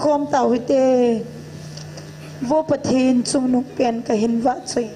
khom tàu hít tê vô bát hin chung nục pen cả hin vạ chơi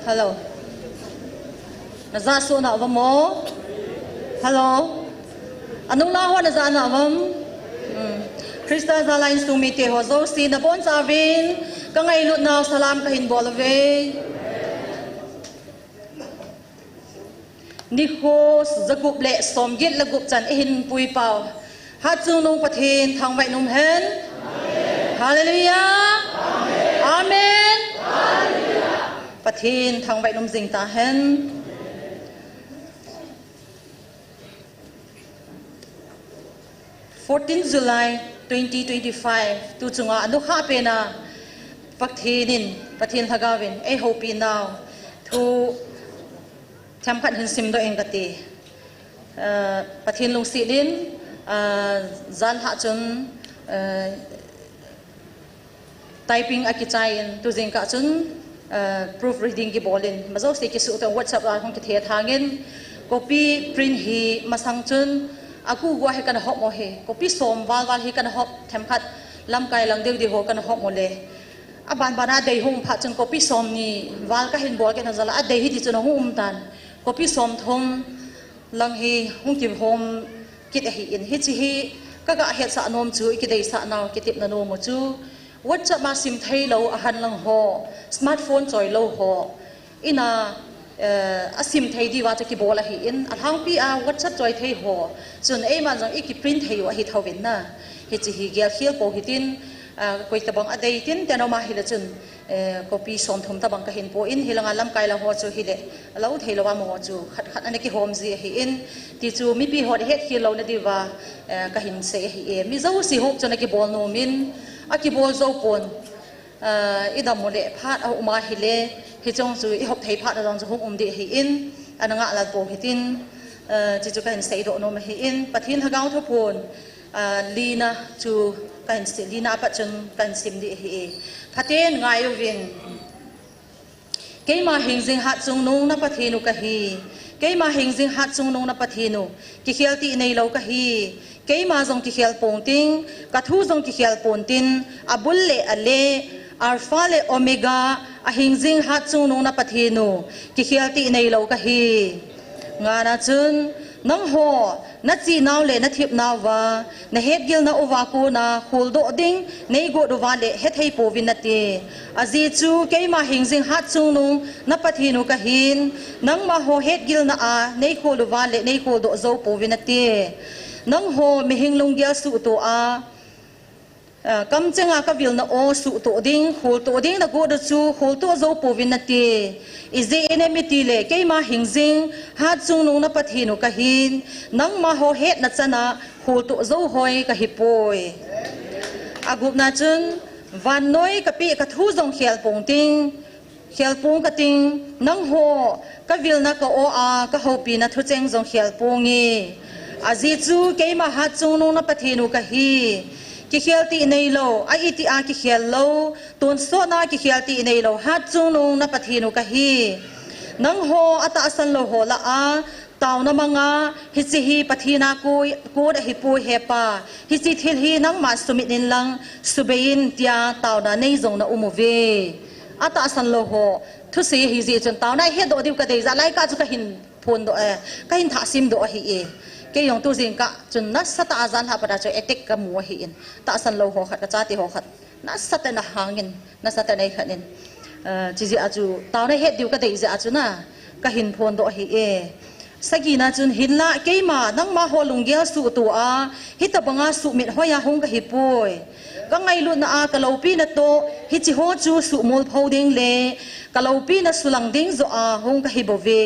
hello na za so na vamo hello anung la ho na za na vam Krista za lain sumite ho zo si na bon sa vin ka ngai lut na salam ka hin bolave ni ho zagup le som git la gup chan hin pui pau ha chung nong pathin thang vai num hen hallelujah amen pathin thang vai num jing ta hen 14 July 2025 tu chunga anu kha pe na pathin thagawin ai hopi now thu tham khat hin sim do engati pathin lung si din zan ha chun typing akichain tu jing ka chun proofreading ki bolin mazo se ki su to whatsapp la hong ki the thangin copy print hi masang chun aku gua he kan hop mo he copy som wal he kan hop tham khat lam kai lang deu di ho kan hop mo le aban bana dei hum pha chung copy som ni wal ka hin bol ke na zala a dei hi ti chun hum tan copy som thom lang hi hung ki hom kit hi in hi chi hi ka ga het sa nom chu ki dei sa naw ki tip na no mo chu whatsapp ma sim thai lo a han lang ho smartphone choi lo ho ina asim thai di wa cha ki bola hi in a thang pi a whatsapp choi thai ho chun ei ma jang iki print thai wa hi thawin na hi chi hi gel khial po hi tin koi ta bang a dei tin te no ma hi la chun copy som thom ta bang ka hin po in hilanga lam kai la ho chu hi le lo thei lo wa mo chu khat khat ane ki hom ji hi in ti chu mi pi hot het hi lo na di wa ka hin se hi e mi zo si hop chana ki bol no min a ki bol zo pon idam mo le phat a uma hi le hi chong chu I hop thei phat a jong chu hum di hi in ananga la po hi tin chi chu ka hin se do no ma hi in pathin hagaw tho pon lina chu kan si lina pa chun kan sim di hi phaten ngai win keima hingjing hat chung nong na pathinu ka hi keima hingjing hat chung nong na pathinu ki khialti nei lo ka hi keima jong ki khial pong ting ka thu jong ki khial pon tin abul le ale alpha le omega a hingjing hat chung nong na pathinu ki khialti nei lo ka hi ngana chun nang ho na chi naw le na thip naw wa na het gil na owa ko na khul do ding nei go do wa le het hei po vinati azi chu keima hingjing hat chung nung na pathinu ka hin nang ma ho het gil na a nei ko do wa le nei ko do zo po vinati nang ho mi hinglung gya su to a kam chenga ka vil na o su to ding khul to ding na go do chu khul to zo po vinati ize enemy le keima hingjing hat chung nung na pathinu ka hin nang ma ho het na chana khul to zo hoi ka hi poi agup na chun van noi ka pi ka thu jong khel pong ting khel pong ka ting nang ho ka vil na ka o a ka ho pi na thu cheng jong khel pongi azi chu keima hat chung nung na pathinu ka hi ki khial ti nei lo a iti a ki khial lo ton so na ki khial ti nei lo hat chung nong na pathinu ka hi nang ho ata asan lo ho la a taw na manga hi chi hi pathina ko da hi pu he pa hi chi thil hi nang ma sumit nin lang subein tia taw na nei zong na umove ata asan lo ho thu si hi ji chon taw na he do diu ka dei za lai ka chu ka hin phon do ka hin tha sim do hi e ke yong tu jing ka chun na sata azan ha pada cho etek ka mu hi in ta san lo ho khat ka cha ti ho khat na sata na hangin na sata nei khanin chi ji aju taw na het diu ka dei ja aju na ka hin phon do hi e sagina chun hinla keima nang ma ho lungia su tu a hita banga su mit hoya hong ka hi poi ka ngai lu na a ka lo pi na to hi chi ho chu su mol phoding le ka lo pi na sulang ding zo a hong ka hi bo ve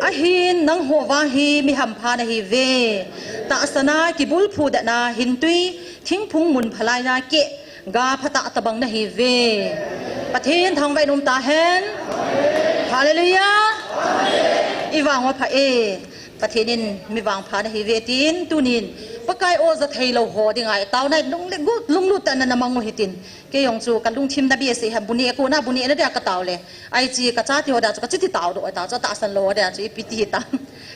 ahin nang ho wa hi mi ham pha na hi ve ta asana ki bul phu da na hin tui thing phung mun phalai na ke ga phata tabang na hi ve pathin thang vai num ta hen hallelujah iwang wa pha e pathinin mi wang pha na hi ve tin tunin pakai o za thei lo ho dingai taw nai lung le gut lung lu ta na namang hitin ke yong chu kan lung thim da bi se ha buni ko na buni na da ka taw le ai chi ka cha ti ho da chu ka chi ti taw do ta cha ta san lo da chi pi ti ta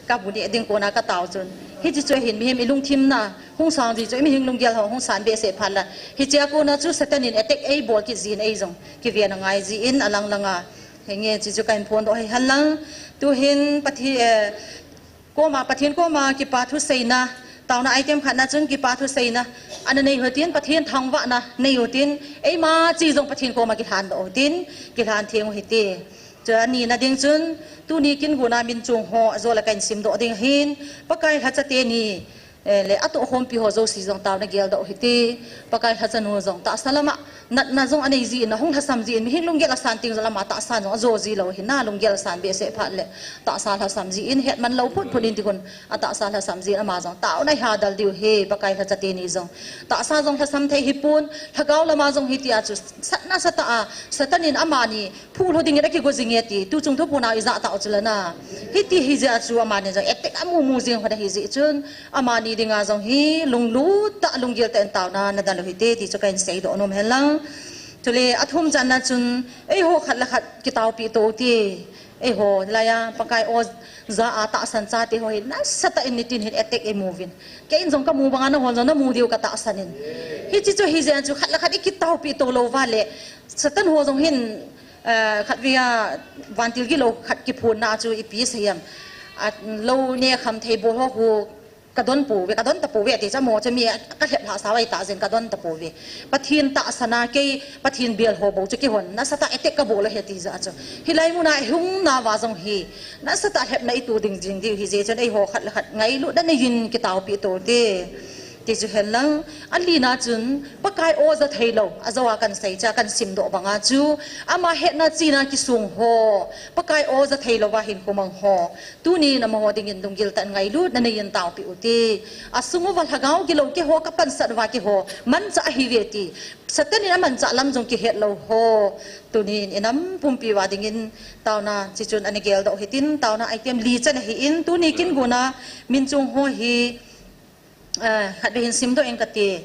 ka buni ding ko na ka taw chun hi chi choi hin mi hem lung thim na hung sang ji choi mi hing lung gel ho hung san be se phan la hi cha ko na chu satanin attack ei bol ki zin ei jong ki ve na ngai ji in alang langa nghe chỉ cho cái phone đó hay hẳn lăng tu hin pati cô mà pathin cô mà cái pathu say na tao na item khát na chun cái pathu say na anh này hồi tiên pathin thang vạ na này hồi tiên ấy mà chỉ dùng pathin cô mà cái than đó tiên cái than thiêng hồi tiên cho anh na ding chun tu ni kin guna min chung ho zo la kan sim do ding hin pakai hacha te ni le ato hom pi ho zo si jong taw na gel do hiti pakai hacha no jong ta salama na jong anei ji na hong hasam ji mi hin lung gel san ting zala ma ta san jong zo ji lo hin na lung gel san be se phat le ta sal hasam ji in het man lo phut phun in ti kun ata sal hasam ji ama jong taw nai ha dal diu he pakai hacha te ni jong ta sa jong hasam thei hipun thagaw lama jong hiti a chu sat na sata a satanin amani phul ho ding ra ki go jing ti tu chung tho puna iza ta chlana hiti hi ja chu amani jong etek amu mu jing hoda hi ji chun amani dinga jong hi lung lu ta lung gel ten taw na na dal hi te ti chu kain sei do nom helang tule athum janna chun ei ho khat la khat kitaw pi to ti ei ho laya pakai o za ata san cha ti ho na sata in tin hit etek e movin ke in jong ka mu banga na hon jong na mu diu ka ta sanin hi chi chu hi jan chu khat la khat kitaw pi to lo wale satan ho jong hin khat via vantil gi lo khat ki phun na chu i pi sayam at lo ne kham thei bo ho hu kadon pu ve kadon ta pu ve ti cha mo cha mi ka hep la sa wai ta zen kadon ta pu ve pathin ta sana ke pathin bel ho bo chu ki hon na sata etek ka bo la he ti za cha hilai mu na hung na wa jong hi na sata hep na itu ding jing di hi je chen ei ho khat la khat ngai lu da nei yin ki taw pi to te ti chu helang alina chun pakai o za thailo azawa kan sai cha kan sim do banga chu ama het na china ki sung ho pakai o za thailo wa hin kumang ho tu ni na mo ding in dung gil tan ngai lu na nei yin taw pi uti asungu wal hagaw ki lo ki ho ka pan sat wa ki ho man cha hi ve ti satan ni man cha lam jong ki het lo ho tu ni inam pumpi wa ding in taw na chi chun ani gel do hitin taw na item li chan hi in tu ni kin guna min chung ho hi hạt về hình sim đó em cắt tê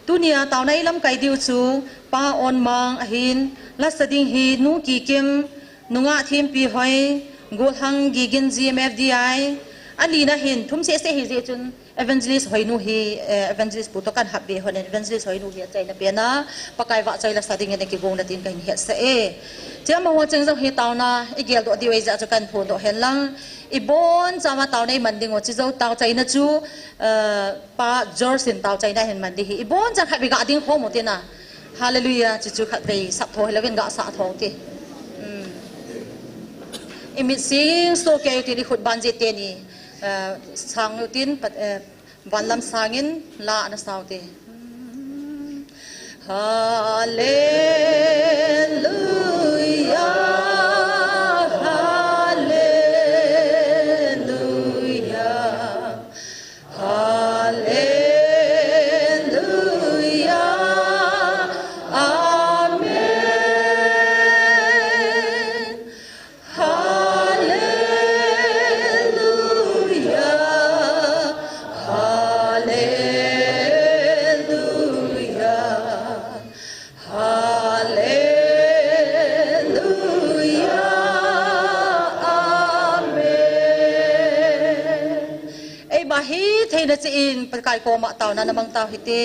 tu nia tàu này làm cái điều chú pa on mang hin lát sading hi nu ki kim nu ngã thêm pi hoài gol hang gigin GMFDI alina hin thum se hi je chun evangelist hoi nu hi evangelist puto kan hab be hon evangelist hoi nu hi chai na pe na pakai wa chai la sading ne ki gong na tin kan he se e chama wa chang jong hi taw na igel do di wei ja chu kan phon do hen lang ibon chama taw nei manding o chi zo taw chai na chu pa jorsin taw chai na hen mandi hi ibon cha khat bi ga ding kho mo te na hallelujah chi chu khat bei sap tho helawen ga sa tho te imit sing so ke ti khut ban je te ni sang nu tin van lam sangin la na saw te hallelujah thầy na in pakai ko ma taw na namang taw hiti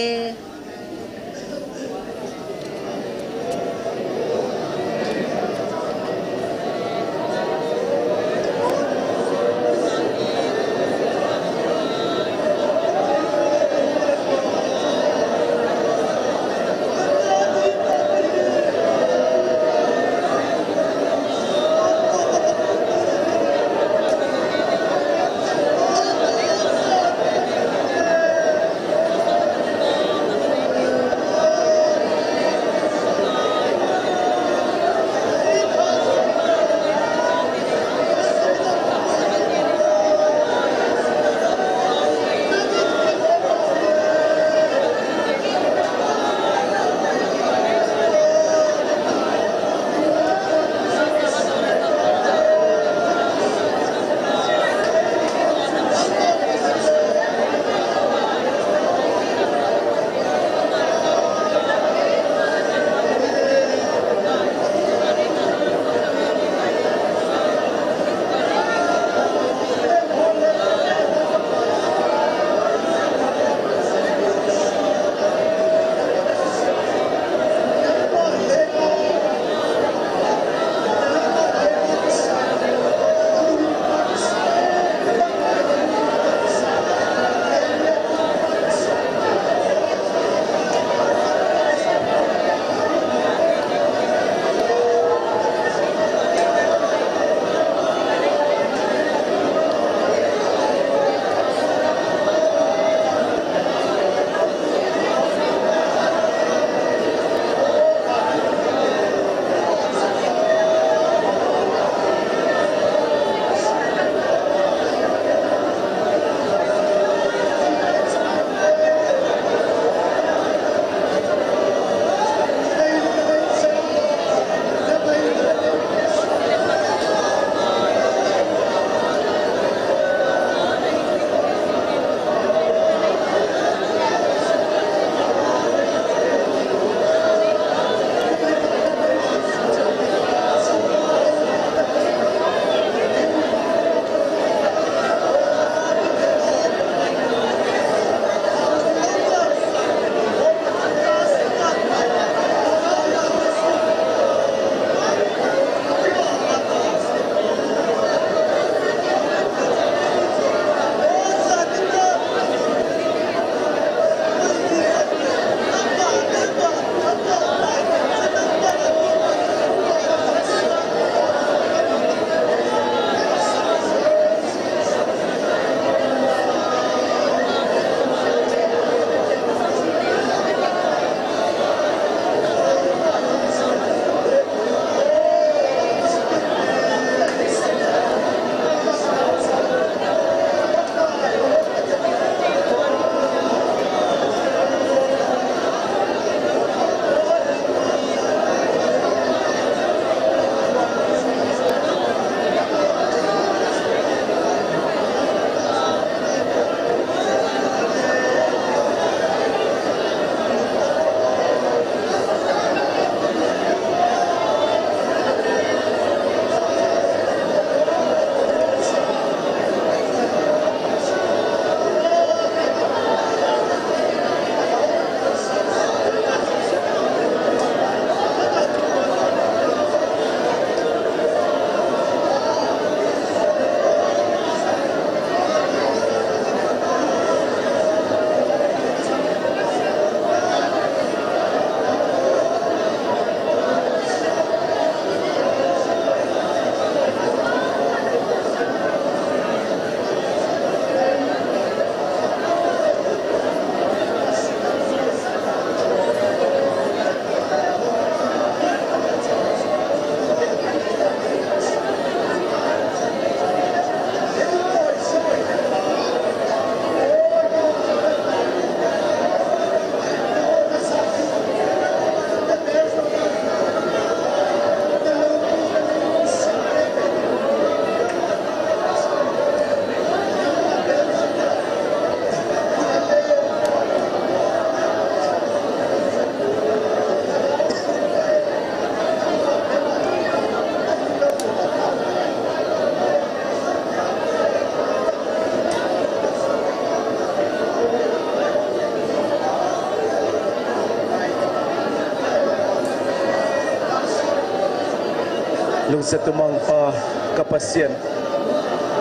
lung setumang pa kapasyan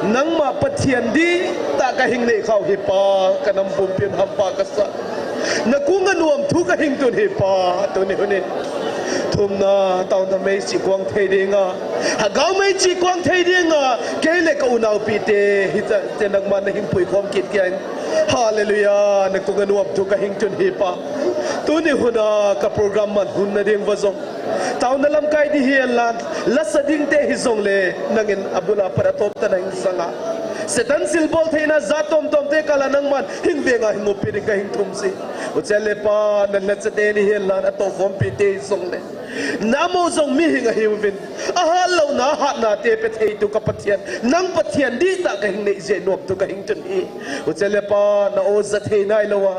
nang mapathian di ta kahing nei khau hi pa kanam pumpin hampa kasa nakunga nuam thu kahing tun hi pa to ni hune thumna taw na mai chi kwang thei dinga ha gaw mai chi kwang thei dinga kele ka unau pi te hi te nak man hing pui khom kit kyan hallelujah nakunga nuam thu kahing tun hi pa tu ni huna ka program man hun na ding wazong taw na lam kai di hian lan la sading te hi zong le nangin abula para top ta nang sanga setan silbol theina zatom tom te kala nang man hing venga hingu piring ka hing thum si uchele pa nan na chate ni hian lan ato khom pi te zong le namo zong mi hinga hiwin aha lo na ha na te pe thei tu ka pathian nang pathian di ta ka hing nei je nop tu ka hing tun hi uchele pa na o za thei nai lowa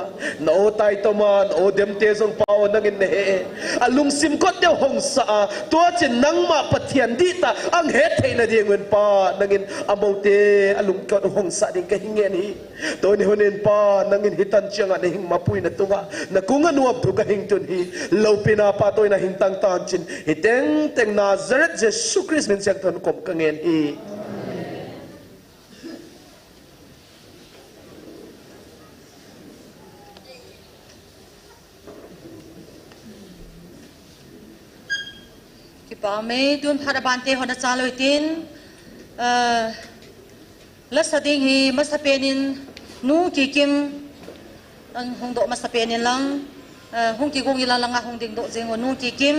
na o tai to man o dem te zong pa o nangin ne he alung sim ko te hong sa to chin nang ma pathian di ta ang he thei na dingwen pa nangin amote alung ko hong sa ding ka hing ni to ni honen pa nangin hitan changa ne hing mapui na tunga na kunga nuap tu ka hing tun hi lo pina pa toy na hing tang tan chin hiteng teng Nazareth Jesus Christ min sak ton kom kangen hi pa me dun phara bante hona chaloi tin la sading hi masapenin nu ki kim ang hong do masapenin lang hong ki gong ila lang hong ding do jeng nu ki kim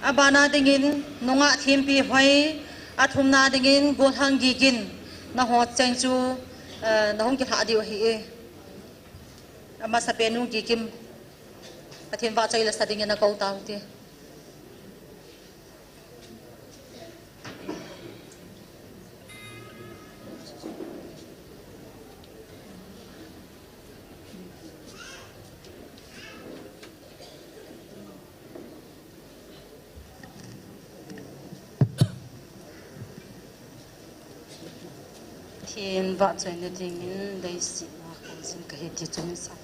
abana dingin nunga thimpi hoi athumna dingin gol hang gi gin na ho cheng chu na hong ki ha diu hi e masapen nu ki kim athin wa chai la sading na kau taw ti thiên vợ trời nó thì những đây xịn mà không xin cái hết thì chúng sao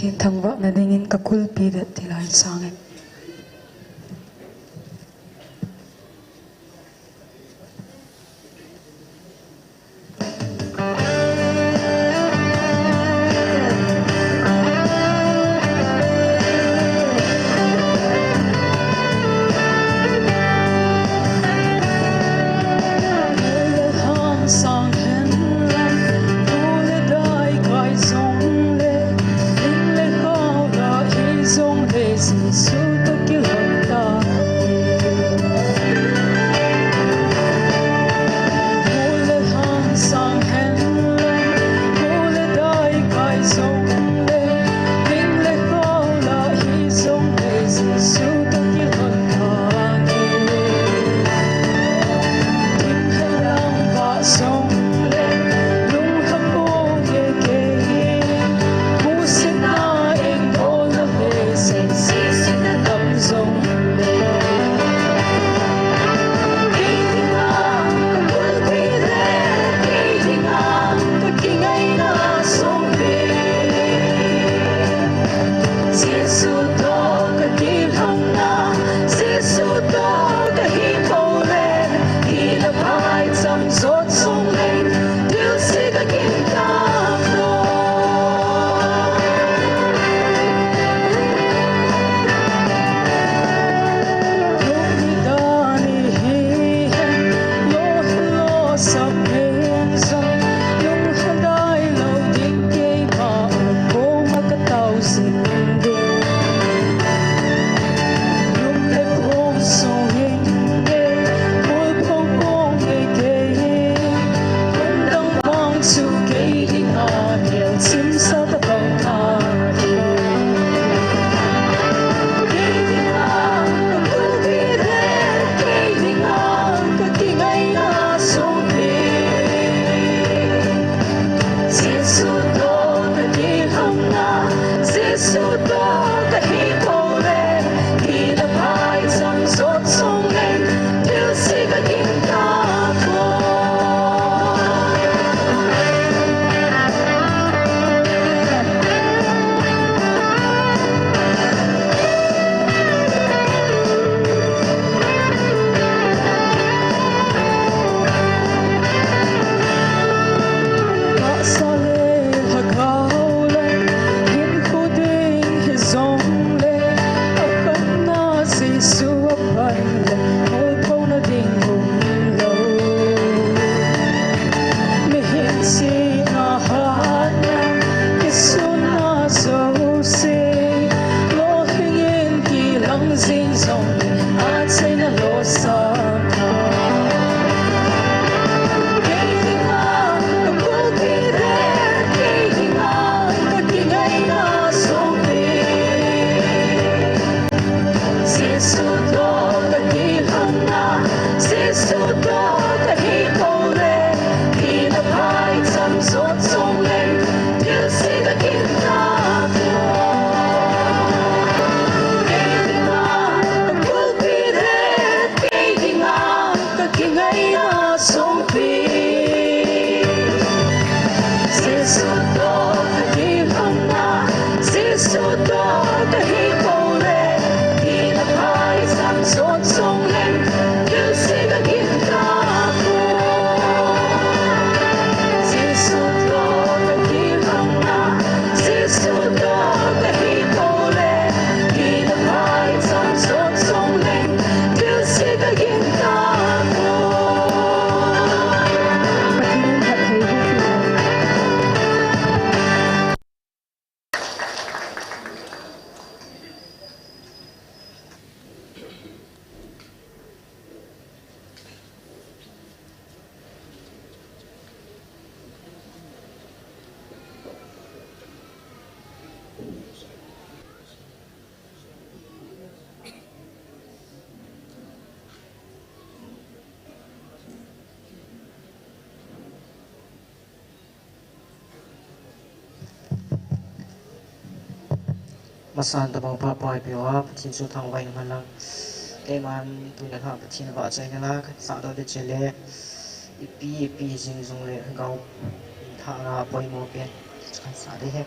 pathin thangwa na dingin kakulpi dat tilai sangem masan tabang papai piwa patin su thang vai malang keman tuya ha patin ba chai na sa do de chele ipi jing jong le gao tha na poi mo pe sa de he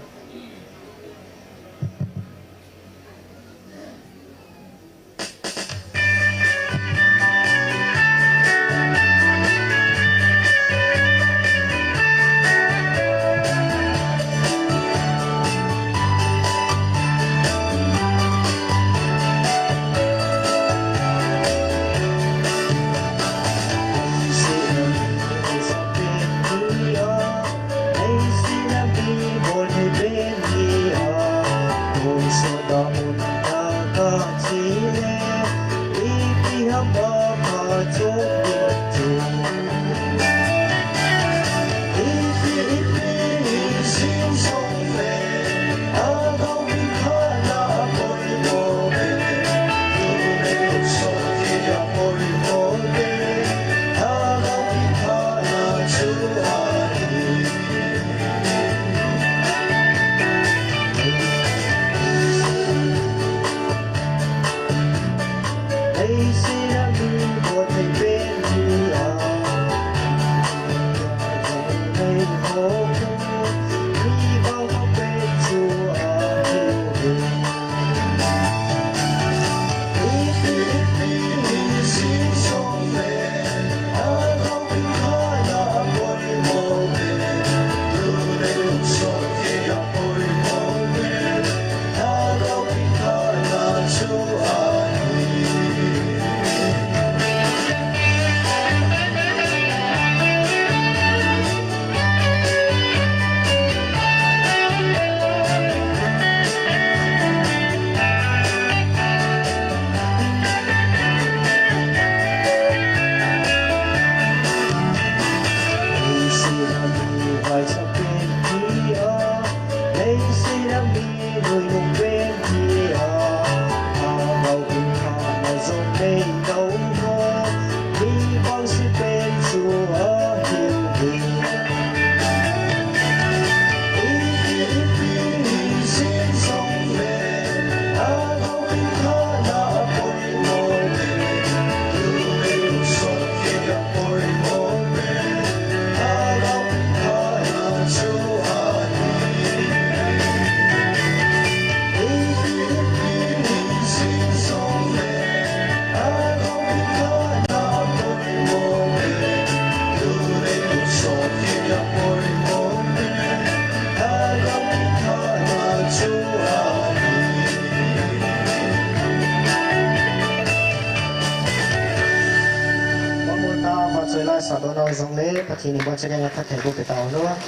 ประเทศนี้บอกจะได้รับแทนบุกไปต่อเนาะ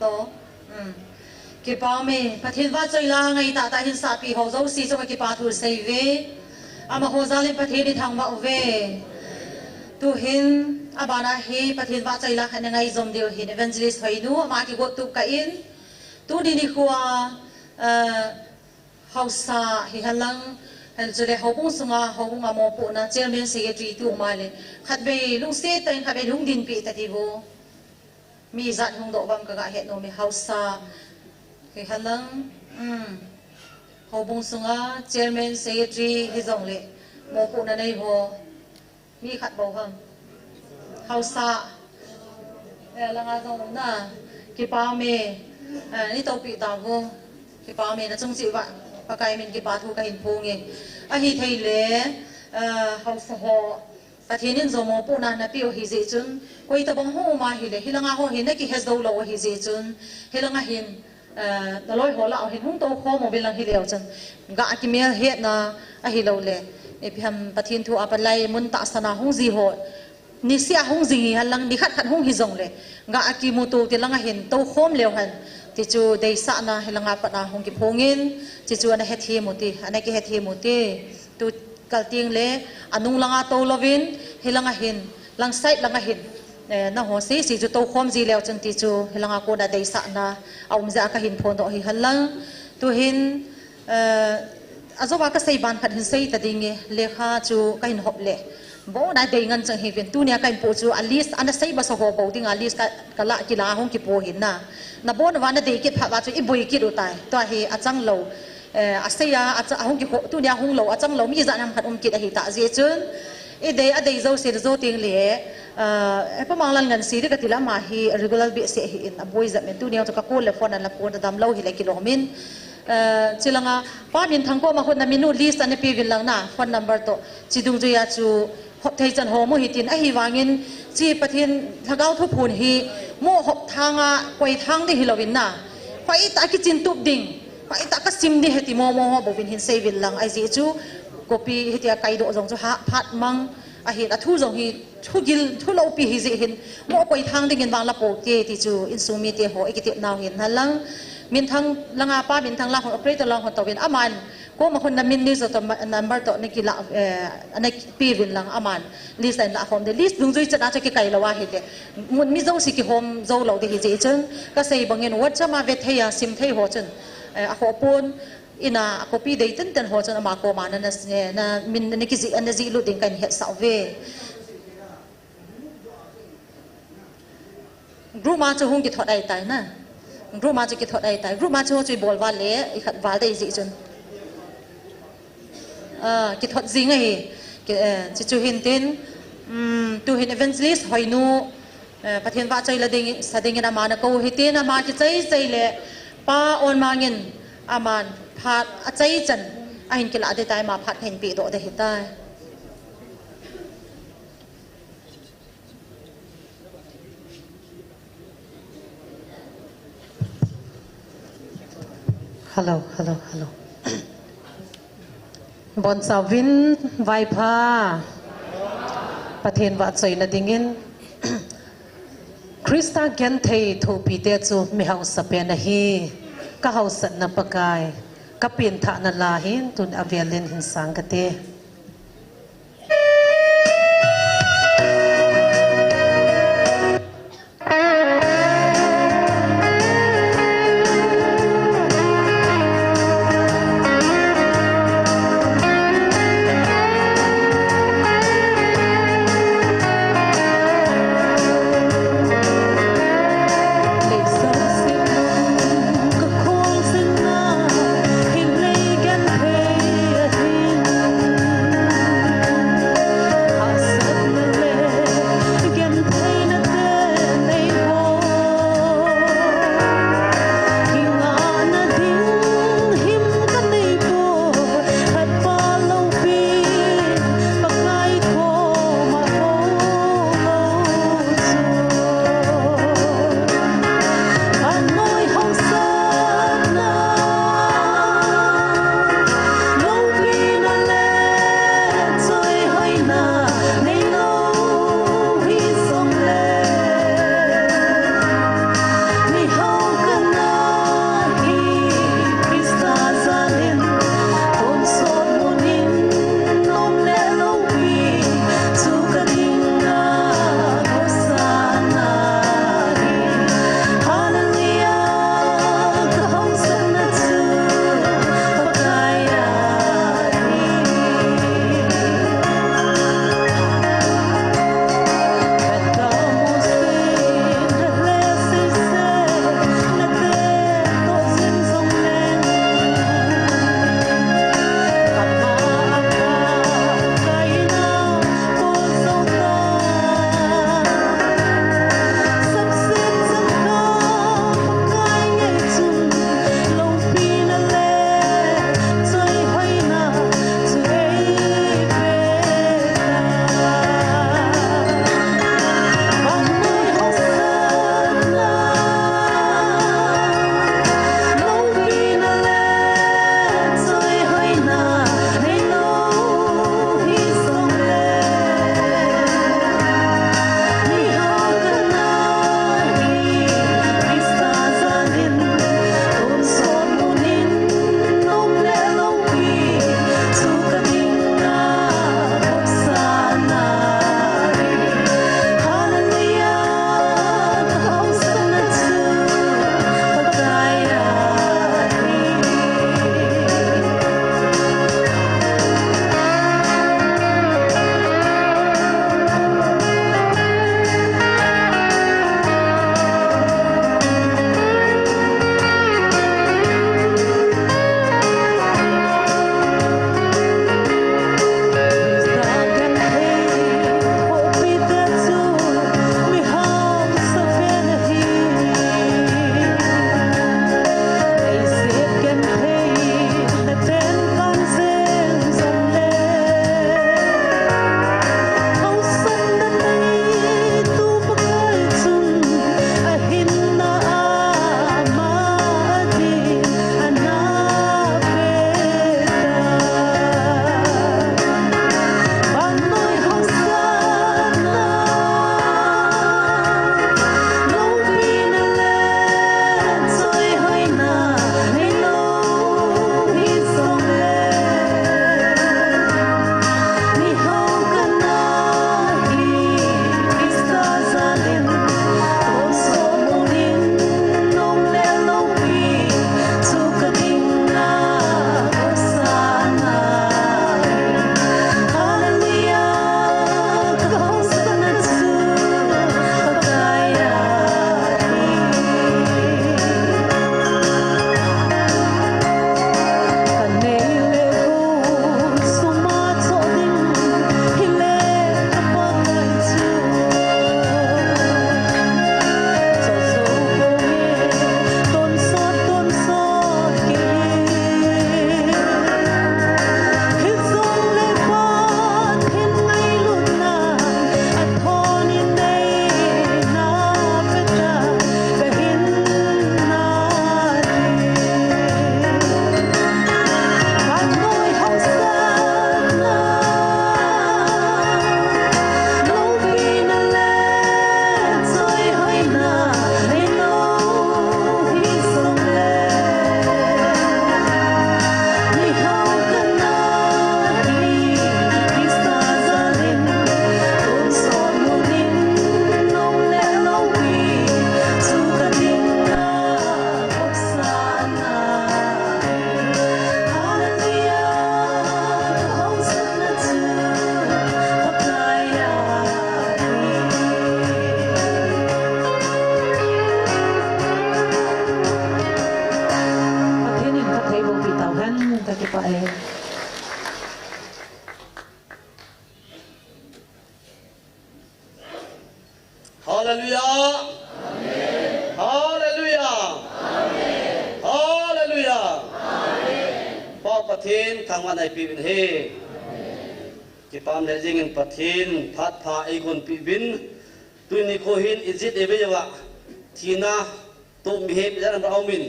to ki pa me pathin wa choi la ngai ta ta hin sa pi ho zo si so ki pa thu sei ve ama ho za le pathin ni thang wa ve tu hin abana he pathin wa choi la khan ngai zom deu hin evangelist hoi nu ma ki go tu ka in tu di ni khwa hausa hi halang hal jule hobung sunga hobung amo pu na chairman secretary tu ma le khat be lung se tai khat be lung din pi ta ti bo mi zat hung do bang ka ga het no mi hausa ke halang hobung sunga chairman secretary hi zong le mo pu na nei ho mi khat bo ham hausa la nga zong na ki pa me ni to pi ta bo ki pa me na chung chi wa pa kai min ki pa thu ka hin phu nge a hi thei le hausa ho pathianin zomo pu na na piu hi je chun koi ta bang ho ma hi le hilanga ho hin na ki hes do lo hi je chun hilanga hin da loi ho la hin hung to kho mo bilang hi leo chun ga ki me het na a hi lo le e pham pathin thu apalai mun ta sana hung ji ho ni sia hung ji halang ni khat khat hung hi zong le ga ki mu tu ti langa hin to khom leo han ti chu dei sa na hilanga pa na hung ki phongin ti chu na het hi mu ti ana ki het hi mu ti tu kalting le anung langa to lovin hilanga hin lang side langa hin na ho si si chu to khom ji leo chun ti chu hilanga ko da dei sa na aum za ka hin phon do hi halang tu hin azowa ka sei ban khat hin sei ta dinge le kha chu ka hin hop le bo na dei ngan chang hi ven tu nia kain po chu at least ana sei ba so ho bo ding at least ka la ki la hong ki po hin na na bo na wa na dei ki pha wa chu i boi ki ru tai to hi achang lo a seya a hong ki tu nia hong lo achang lo mi za nam khat ki da hi ta je chun e dei zo se zo ting le e pa manglan ngan si ka tila ma hi regular be se hi in a boi za men tu nia to ka ko le phone na phone dam lo hi le ki lo min chilanga pa min thang ko ma khon na minu list an pi vil lang na phone number to chidung ju ya chu hop thei chan ho mo hi tin a hi wangin chi pathin thagau thu phun hi mo hop thanga koi thang de hi lovin na khoi ta ki chin tup ding khoi ta ka sim de heti mo mo bo vin hin sei vil lang ai ji chu copy hetia kai do jong chu ha phat mang a hi a thu jong hi thu gil thu lo pi hi ji hin mo koi thang ding in wang la po ke ti chu in su mi te ho ikiti naw hin halang min thang langa pa min thang la ho operator lang ho tawin aman ko ma khon na min ni zo to number to ni ki la ana pi vin lang aman list and la home the list dung zui chana cha ki kai lawa hi de mun mi zo si ki home zo lo de hi je chen ka sei bangin wat cha ma ve theya sim thei ho chen a ho pon ina copy de ten ho chen ma ko ma na min ni ki ji an ji lu ding kan he sa ve group ma chu hung ki thot ai tai na group ma chu ki thot ai tai group ma chu chui bol wa le i khat wal dei ji chun ki thot ji ngai ki chu hin tin tu hin evangelist hoi nu pathian wa chai la ding sa ding na ma na ko hi te na ma ki chai le pa on ma ngin aman phat a chai chan a hin ki la de tai ma phat hen pi do de hi tai hello bon savin vai pha pathen wa choi na dingin krista gen thei thu pi te chu mi hau sa pe na hi ka hau sat na pakai ka pin tha na la hin tun avelin hin sang ka te Hãy subscribe cho kênh Ghiền Mì Gõ để không bỏ lỡ Hallelujah. Amen. Hallelujah. Amen. Hallelujah. Amen. Paul Pathin thangวันไอปีบินเฮที่ปามเดจิงปะทินพัดพาไอคนปีบินตุนิโคหินอิจิตเอเวยวะทีน่าตุมเฮบยันเรามิน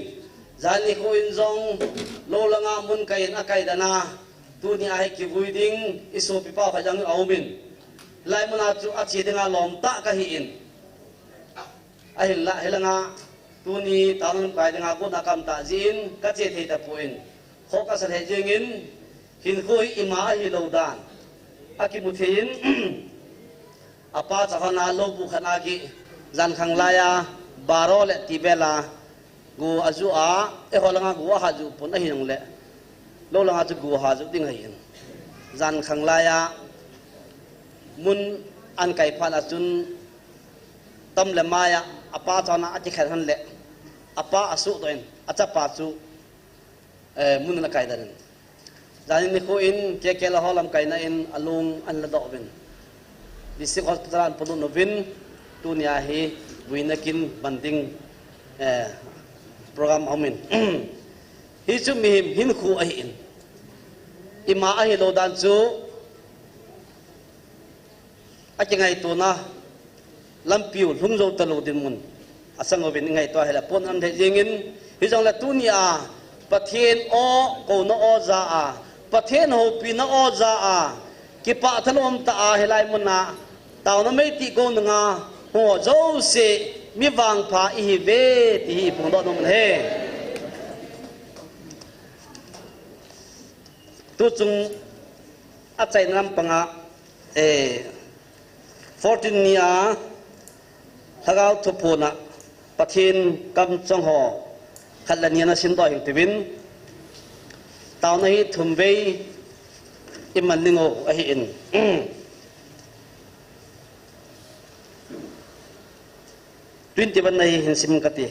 จานิโคอินซองโลละงามุนไกนักไกดานาตุนิอาเฮกิบุยดิงอิสุปิปาพยังเอามินไลมุนาจูอาชีดิงาลอมตะกะฮิอินไอหิละเฮละงาตุนิตานุไกดิงากุนักรรมตาจินกัจเจเทตะปุอินโคกัสเฮจิงินหินคุยอิมาฮิโลดานอากิมุทินอาปาจักรนาโลบุขนากิจันขังลายาบารอเลติเบลากูอาจูอาเอฮอลังกูอาจูปุ่นอหินงเลโลลังอาจูกูอาจูดิ้งหินจันขังลายามุนอันไก่พันอาจุนตั้มเลมายาอาปาจักรนาอาจิขันเลอาปาอาสุตัวเองอาจับปาจูมุนละไก่ดันจานิโคอินเกลาฮอลัมไก่นาอินอลุงอันละดอกวินดิสิกอสตรานปนุนวินตุนีอาฮีวินักินบันดิงโปรแกรมอามินฮิจุมิมหินคูอาฮินอิมาอาฮิโลดันจูอาจิงไงตัวนะลำพิวลุงโจตะลุดินมุนอาสังวินไงตัวเฮลปนอันเทจิงินฮิจงละตุนีอาประเทศโอโกนโอซาอาประเทศโฮปีนโอซาอากิปะทะลมตาอาเฮลัยมุนาตาวนไม่ติโกนงาหัวโจเสมีวางผาอิฮิเวติฮิปุ่งดอนมันเฮตุจุงอาใจนำปังอา14 เนียถ้าเราทุบพูนะประเทศกำจังหอขัดละเนียนสินต่อหิงติวินตาวนี้ทุ่มเวอิมันลิงโออหิอินတွင်တวันในหินสิมกติ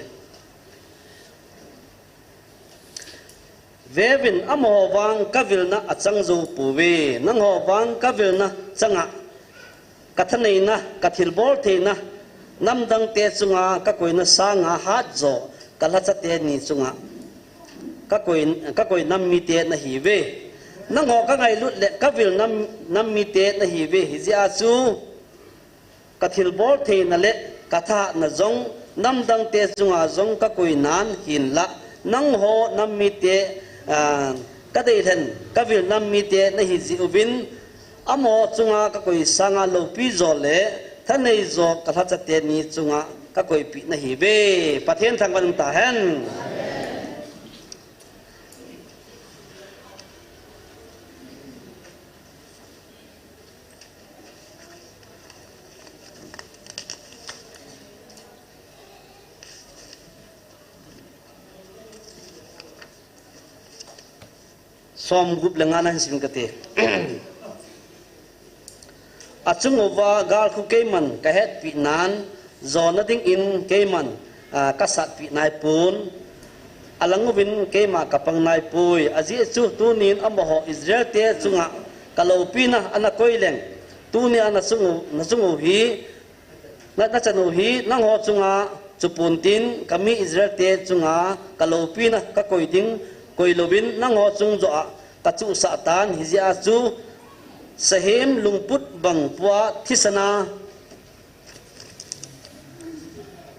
เววินอมหวังกวิลนะอจังจูปูเวนังหวังกวิลนะจังะกัทนีนะกัทิลบอลเทนะนำดังเตจุงะกักวยนะสางะฮัดโจกัลฮัจเตนีจุงะกักวยนำมีเตนะฮีเวนังหอกังไงลุดเละกวิลนำมีเตนะฮีเวฮิจิอาจูกัทิลบอลเทนะเละกะทะนะจงนำดังเตจุงะจงกักวยนานหินละนังหอนำมีเตกะเดทันกวิลนำมีเตนะฮิจิอุบินอโมจุงะกักวยสางะโลปิโจเละท่านในโจกัลฮัจเตนีจุงะกักวยปินะฮีเวประเทศทางวันตาเห็นสมกุบเลงานันสิงกติอาจุงอวากาลคุเกมันกะเฮ็ดปีนานจอนัดิงอินเกมันกษัตริย์ปีนายปูนอลังวินเกมากับปังนายปุยอาจิจูตูนินอัมบะฮออิสราเอลเตจุงะกะโลปีนะอันกอยเลงตูนีอันสุงฮีนัจันุฮีนังฮอจุงะจุปุนตินกามีอิสราเอลเตจุงะกะโลปีนะกะกอยติงกอยโลบินนังฮอจุงโจอะกะจุสะตานฮิจิอาจูสเหมลุงพุทบังปัวทิศนา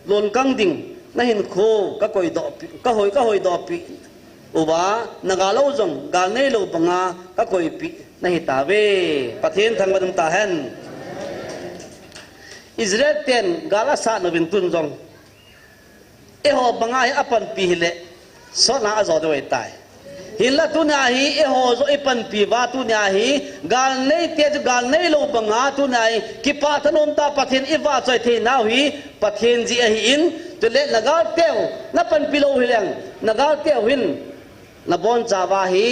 ลนกังดิ่งนั่นเห็นโคก็คอยดอกก็หอยดอกปีอุบานกาลจงกาเนโลบังอาก็คอยปีนั่นเห็นตาเวประเทศทางบันตาเห็นอิสราเอลเต็นกาลาสานบินตุนจงเอหอบังอาอปันปีเละสนาอจอดไว้ตายฮิลตุนาฮีเอโฮโซอิปันปีวาตุนาฮีกาลเนเตจกาลเนโลบังอาตุนาฮีกิปาทนนตาปะเทนอิวาซอยเทนาฮีปะเทนจีฮีอินตุเลนกาเตวนับปันปีโลฮิเลงนกาเตวหินนบอนจาวาฮี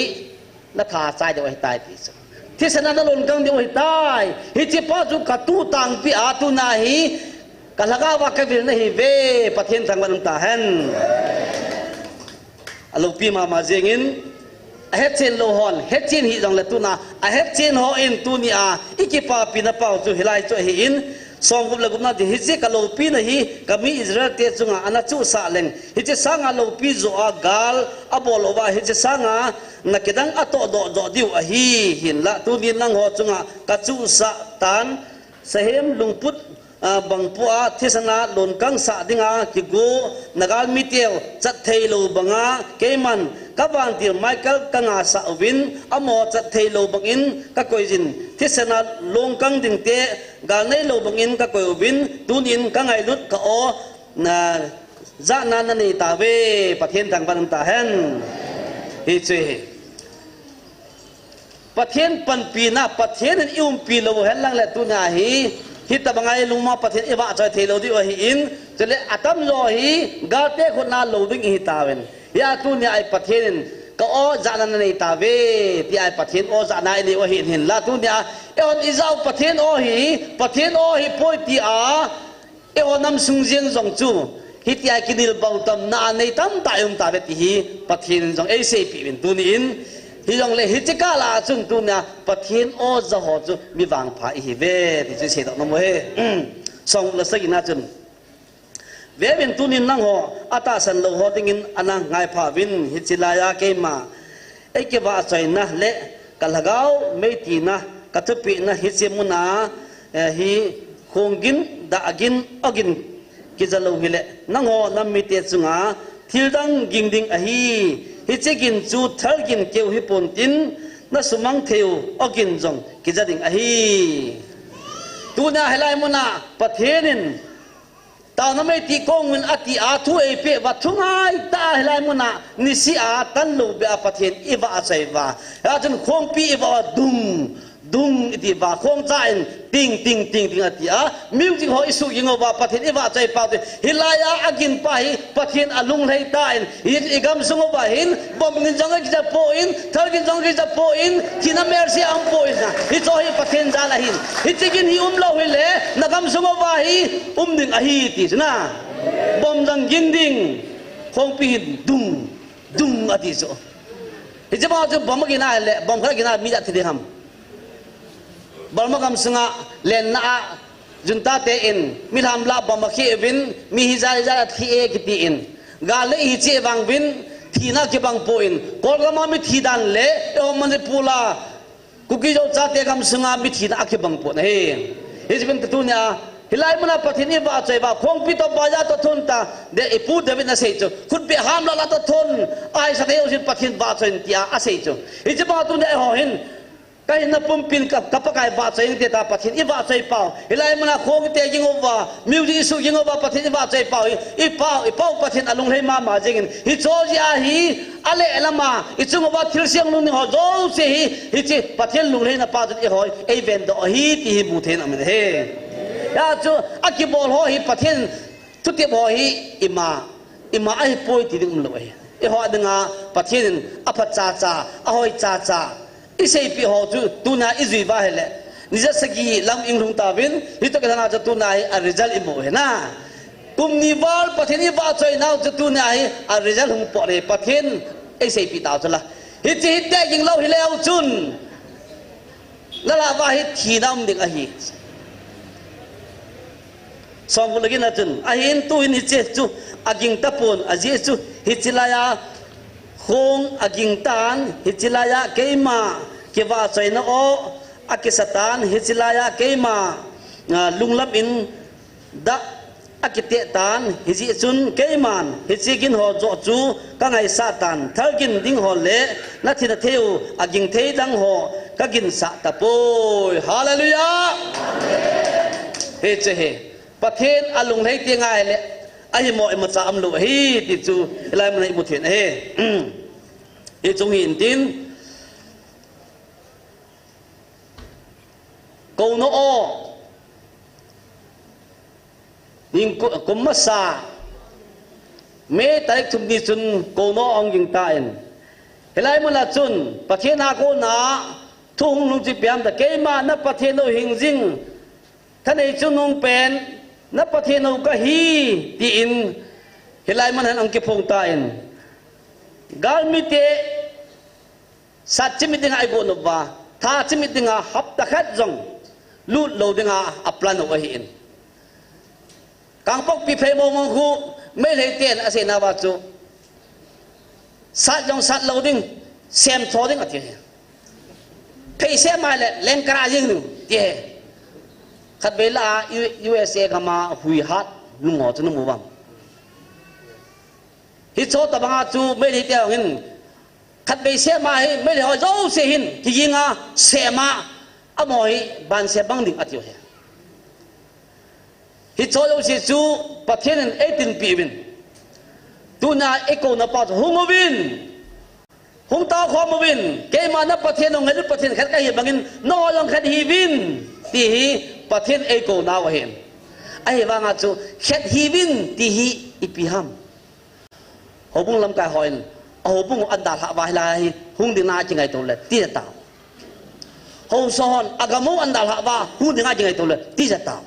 นักขาใจเดียวให้ตายปีสุที่สนานลนกังเดียวให้ตายฮิจิปาจุกตูตังปีอาตุนาฮีกาลกาวากวิลนฮีเวปะเทนทางวันตาเห็นอลูปีมาเจงินเฮเชนโลฮอนเฮเชนฮิจังเลตุนาเฮเชนฮออินตุนีอาอิกิปาปีนาเปาจุฮิไลจุฮิอิน สองกุมละกุมนาที่ฮิจิกะโลปีนะฮีกะมีอิสราเอลเตจุงอานาจูสาเลงฮิจิสังอาโลปีโจอากาลอบอลวาฮิจิสังอานักดังอโตโดโดดิวอฮีหินละตูนินนังหัวจุงอากะจูสาตันเสเหมลุงพุทบังปัวเทศนาหล่นกังสะดิงากิโกนักมิเตียวจัดเทโลบังอาเกมันกับวันที่ไมเคิลกังอาสะวินอโมจัดเทโลบังอินกับกอยจินเทศนาลงกังดิงเตกาในโลบังอินกับกอยวินตูนินกังไงลุดกะโอนะจานานันตาเวประเทศทางบันตาเฮนฮิเจประเทศปันปีนะประเทศนั้นอิมปีโลเฮนลังและตุนาฮีฮิตบังไงลุงมาประเทศอิบะจอยเทโลดิวะฮีอินจะเลอัตมโลฮีกาเตคนนาโลดิงฮิตาเวนยาตุนยาไอประเทศนั้นก็โอจานันในตาเวที่ไอประเทศโอจานาอินวะฮีเห็นละตุนยาเออนอิจาวประเทศโอฮีป่วยที่อาเออนำสุงเจียงจงจูฮิตยากินิลบาวตัมนาในตั้มตายุมตาเวที่ฮีประเทศจงเอเซปีเป็นตุนินฮิจงเลยฮิจิกาลาจุนตุนยาประเทศโอจะหอจูมีวางผาอีเวที่จะเสด็จนโมเฮสองละสักนาจุนเวบินตุนินนังหัวอาตาสันโลหัวติงินอันนั้นไงผาวินฮิจิลายาเกมาเอกบาใจนะเละกัลฮาวไม่ตีนะกัตปินะฮิจิมุนาฮิคงกินดากินอกินกิจโลหิเละนังหัวนัมมิเตจุงาทิลดังกิงดิงอฮีฮิจิกินจูทลกินเกี่ยวฮิปนตินนัสมังเทวอกินจงกิจดิงอฮีตัวน่าให้ไล่มุนาประเทศนินตอนนั้นไม่ตีกงเงินอติอาทุเอเปวัดทุงไอตาให้ไล่มุนานิสิอาตันลูเบอประเทศอิวาใจวาอาจารย์คงปีอิวาดุงอิติวาคงใจติงอติอามิวจิหอยสุยิงว่าประเทศอิวาใจเปล่าฮิลายาอากินไปประเทศอลุงเลยตายอิกำสงบหินบอมกินจังกิจะโปอินเธอกินจังกิจะโปอินที่นั่นเมรซีอัมโปอินนะฮิโซฮิประเทศจาลาหินฮิจิกินฮิเราฮิเลนักำสงบหิดิงอหิติสนะบอมจังกินดิงคงปีดุงอติโซฮิจะมาจะบอมกินอะไรบอมเขากินอะไรมีอะไรที่ทำบอลมากำสงะเลนนาจุนตาเตอินมีทำลาบอมขี้วินมีฮิจาริจาที่เอกิตีอินกาเลฮิเจวังวินทีน่าเก็บังโปอินกอลกามามีทีดันเล่เอวมันจะพูลากุกิโจจาเตกำสงะมีทีน่าเก็บังโปนะเฮฮิจเป็นตัวเนี่ยฮิลายมันปะทินีบาใจบาคงพิตบายาตทนตาเดอพูดเดวินอาศัยจูคุณไปห้ามละตทนไอ้สักเดียวสิปะทินบาใจที่อาศัยจูฮิจมาตัวเนี่ยหอหินก็เห็นนับปุ่มปินกับปะกายบาดใจยังเตตาปะทินอีบาดใจเปล่าเฮลัยมันโคงเตยิงอว่ามิวจิสุยิงอว่าปะทินอีบาดใจเปล่าอีเปล่าปะทินอลุงให้มาจริงฮิโซยาฮีอะไรเอลมาอิจุงว่าทิลเสียงลุงนี่หอโจเสียฮิจิปะทินลุงให้นับปาจุดอีหอยเอเวนต์ฮีที่ฮิบูเทนอเมริเฮยาจูอักกิบอลหอยปะทินทุกที่หอยอิมาไอป่วยที่ดึงมันเลยอีหอยดึงอาปะทินอภัจจาอหอยจาอิเซปีหอจูตุนาอิจุยบาเฮเลนิจสกีลำอิงลุงตาวินฮิตกันนาจะตุนาอัลริจัลอิโมเฮนะกุมนิวาลประเทศนี้ว่าใจน่าจะตุนาอัลริจัลหุงปอเลประเทศอิเซปีตาวจุละฮิตเตยิงเล่าฮิเลวจุนละลาว่าฮิตทีน้ำดิ่งอหิสองคนละกินนะจุนอหินตุอินฮิตเจจูอากิงตะปนอาเจจูฮิตลายาคงอากิงตันฮิตลายาเกมาเกว่าใจน่าโออากิสตานฮิตลายาเกมาลุงลับอินดะอากิเตตันฮิจิจุนเกมันฮิจิกินหอจจูกังไอซาตันทัลกินดิ้งหอเละนัทธินเทวอากิงเทดังหอกักินสะตะโปยฮาเลลูยาเฮเจเฮประเทศอาลุงให้เตียงไงเละไอ้หมอไอ้มาจามลูเฮติจูอะไรมันไอ้บุตรเห็นเฮไอ้จงเห็นตินกูโนโอยิงกุมมาซาเมตัยทุนดิจุนกูโนองยิงตายเฮลัยมันละจุนประเทศนาโกนาทุ่งลุงจิเปียมแต่เกมานับประเทศโนหิงจิงท่านไอ้จุนงเป็นนับประเทศโนก็ฮีตีอินเฮลัยมันหันอังเกพงตายกาลมิเตสัจจิมิติงไอโกนบวาท่าจิมิติงาฮับตะขัดจงลูดโลดิงาอัปลันโอหิน กังปกปีเพย์โมมงคูไม่เลยเตียนอาเซนาวาจูสัตยองสัตเหล่าดิ้งเซมโซดิ้งอะไรเพย์เซมมาเลยเล่นกระยิงหนึ่งเตี้ยขัดเวลา USA เข้ามาหุยฮัดนุ่งหัวจะนุ่งมือบังฮิตโซตะบังอาจูไม่ได้เตี้ยหินขัดเวลาเซมาให้ไม่ได้หอยโจเซหินที่ยิงอ่ะเซมาอมอยบานเซบังดิ้งอะไรอยู่ฮิตโซยสิจูประเทศนั้น18 ปีวินตูน่าเอโกนับปัจจุบันวินหงตาความวินเกมานับประเทศนงเงินประเทศขัดกันเห็นบางอินนอลองขัดฮีวินที่ฮีประเทศเอโกนาวเห็นไอ้บางอาจูขัดฮีวินที่ฮีอิปิฮัมหัวบุ้งลำกายหอยหัวบุ้งอันดาลาวายลายหุ่งดินาจิงไงตัวเลยที่จะตาวหัวซ้อนอากามูอันดาลาวาหุ่งดินาจิงไงตัวเลยที่จะตาว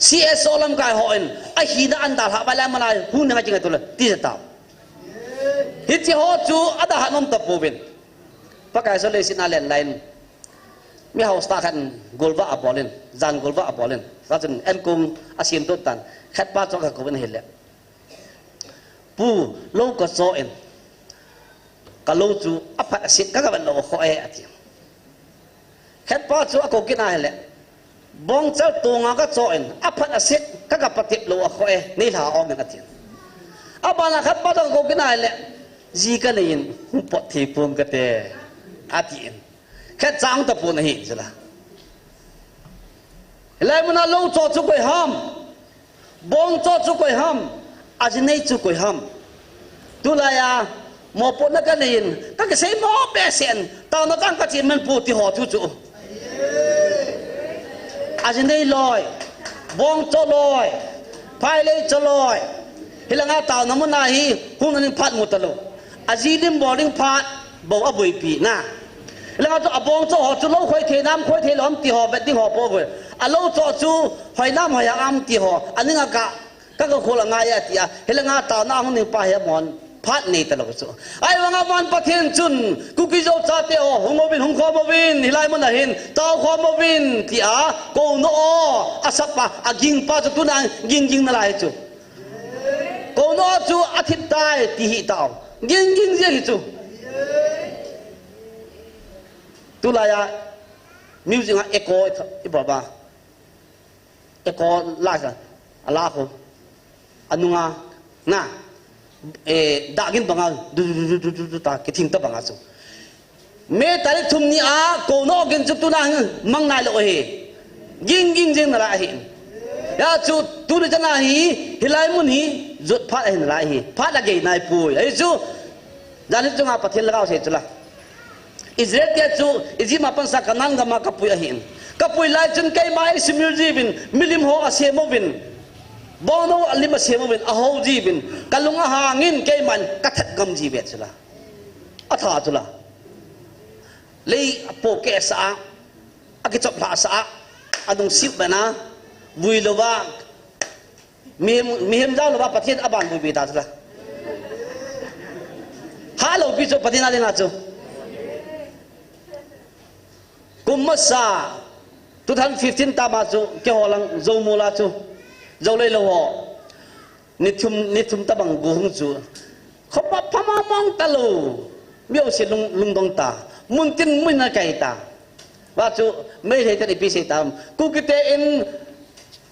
CSO ลำกายหอยไอ้ฮีน่าอันดาลาวายลายมาลายหุ่งดินาจิงไงตัวเลยที่จะตาวฮิตที่หัวจูอันดาลนมตะปูบินปากไอ้สเลสินาเลนไลน์มีเฮาสตาร์กันกอลวาอับบอลเลนจานกอลวาอับบอลเลนเราจะเอ็มกุมอาเซียนตุตันแคทป้าจอกกับกูเป็นเห็นแล้วปูโลกก็โซเอ็นกะโลจูอัปปะสิกก็เป็นโลกเขาเอะทีแคทป้าจูกูกินอะไรแล้วบองเจ้าตัวงาก็โซเอ็นอัปปะสิกก็ปฏิบัติโลกเขาเอะนี่หาออกเงินทีอับบานาแคทป้าจอกกูกินอะไรแล้วจีกันเลยยินหุ่นปฏิปูมกันเตะอาทิตย์แค่จ้างตะปูนหินใช่ไหมแล้วมันเอาจอดจุกไปห้ามบงจอดจุกไปห้ามอาจจะไม่จุกไปห้ามตุลายาหมอปุ่นนักกันยินก็แค่ใช้หมอเบสเซนตอนนั้นก็จีมันพูดที่หัวทุจุอาจจะไม่ลอยบงจอดลอยพายเลยจอดลอยเฮลังอาตาวน้ำมันนาฮีหุ่นนั้นพัดหมดตลอดอาจีดิมบอดิ้งพัดบอกว่าบุยปีน่ะแล้วก็อบองโจ้จูโลค่อยเทน้ำค่อยเทล้อมตีหอแบบตีหอโป้เลยอ่ะโลโจ้จูหอยน้ำหอยอ้ำตีหออันนี้ก็คนละง่ายตีอ่ะเฮลังอาตาวน้ำหุ่นนี่ไปหมอนพัดนี่ตลอดจูไอ้วังอาวันประเทศจุนกุกิโจจ่าเตียวหงมาวินหงคอมาวินฮิไลมันน่ะเห็นตาวคอมาวินที่อ่ะโกโนอาสับปะอ่ะยิงป้าจุตุนังยิงนั่นแหละจูโกโนจูอาทิตย์ตายที่หิตาวยิงเสียจูตุลายามิวสิกเอโกอีบบ้าเอโกลากกันลากคนอันนู้นน่ะดากินบังอาดูตาคิดทิ้งตะบังอาสุเมื่อตาเล็กทุ่มนี้โกนอกินจุดตุนังมังนายโลเฮยิงนั่นแหละเห็นยาจุดตุนจะน่าฮีฮิไลมุนฮีจุดพัดเห็นอะไรฮีพัดละเกยนายปุยไอ้จุดด้านนี้จุงอาปะเทลก้าวเสร็จจุละอิสราเอลที่จูอิจิมาปันสักนันกับมากับปุยหินกับปุยไล่จนใครมาอิสมิลจีบินมิลิมโฮอาเซโมบินบอโนอัลลิมาเซโมบินอาโฮจีบินกัลลุงอาหางินใครมันกัดกำจีเบ็ดจุละอัฐาจุละเลยโปเกสอาอากิจพลาสอาอันดงสิบเบนะบุยลวามีเห็นเจ้าลวาประเทศอับานบุยเบตาจุละฮัลโหลพี่จูประเทศอะไรนะจูกุมมัสซา2015ตาบาจูเกี่ยวกับโจมูลาจูโจเลยโลหะนิทุมตะบังกูหงจูเขาบอกพม่ามองตะลูมีเอาเสียลุงดงตามุนตินมุนนักไก่ตาว่าจูไม่ได้แต่ในปีเสตามกูคิดเอง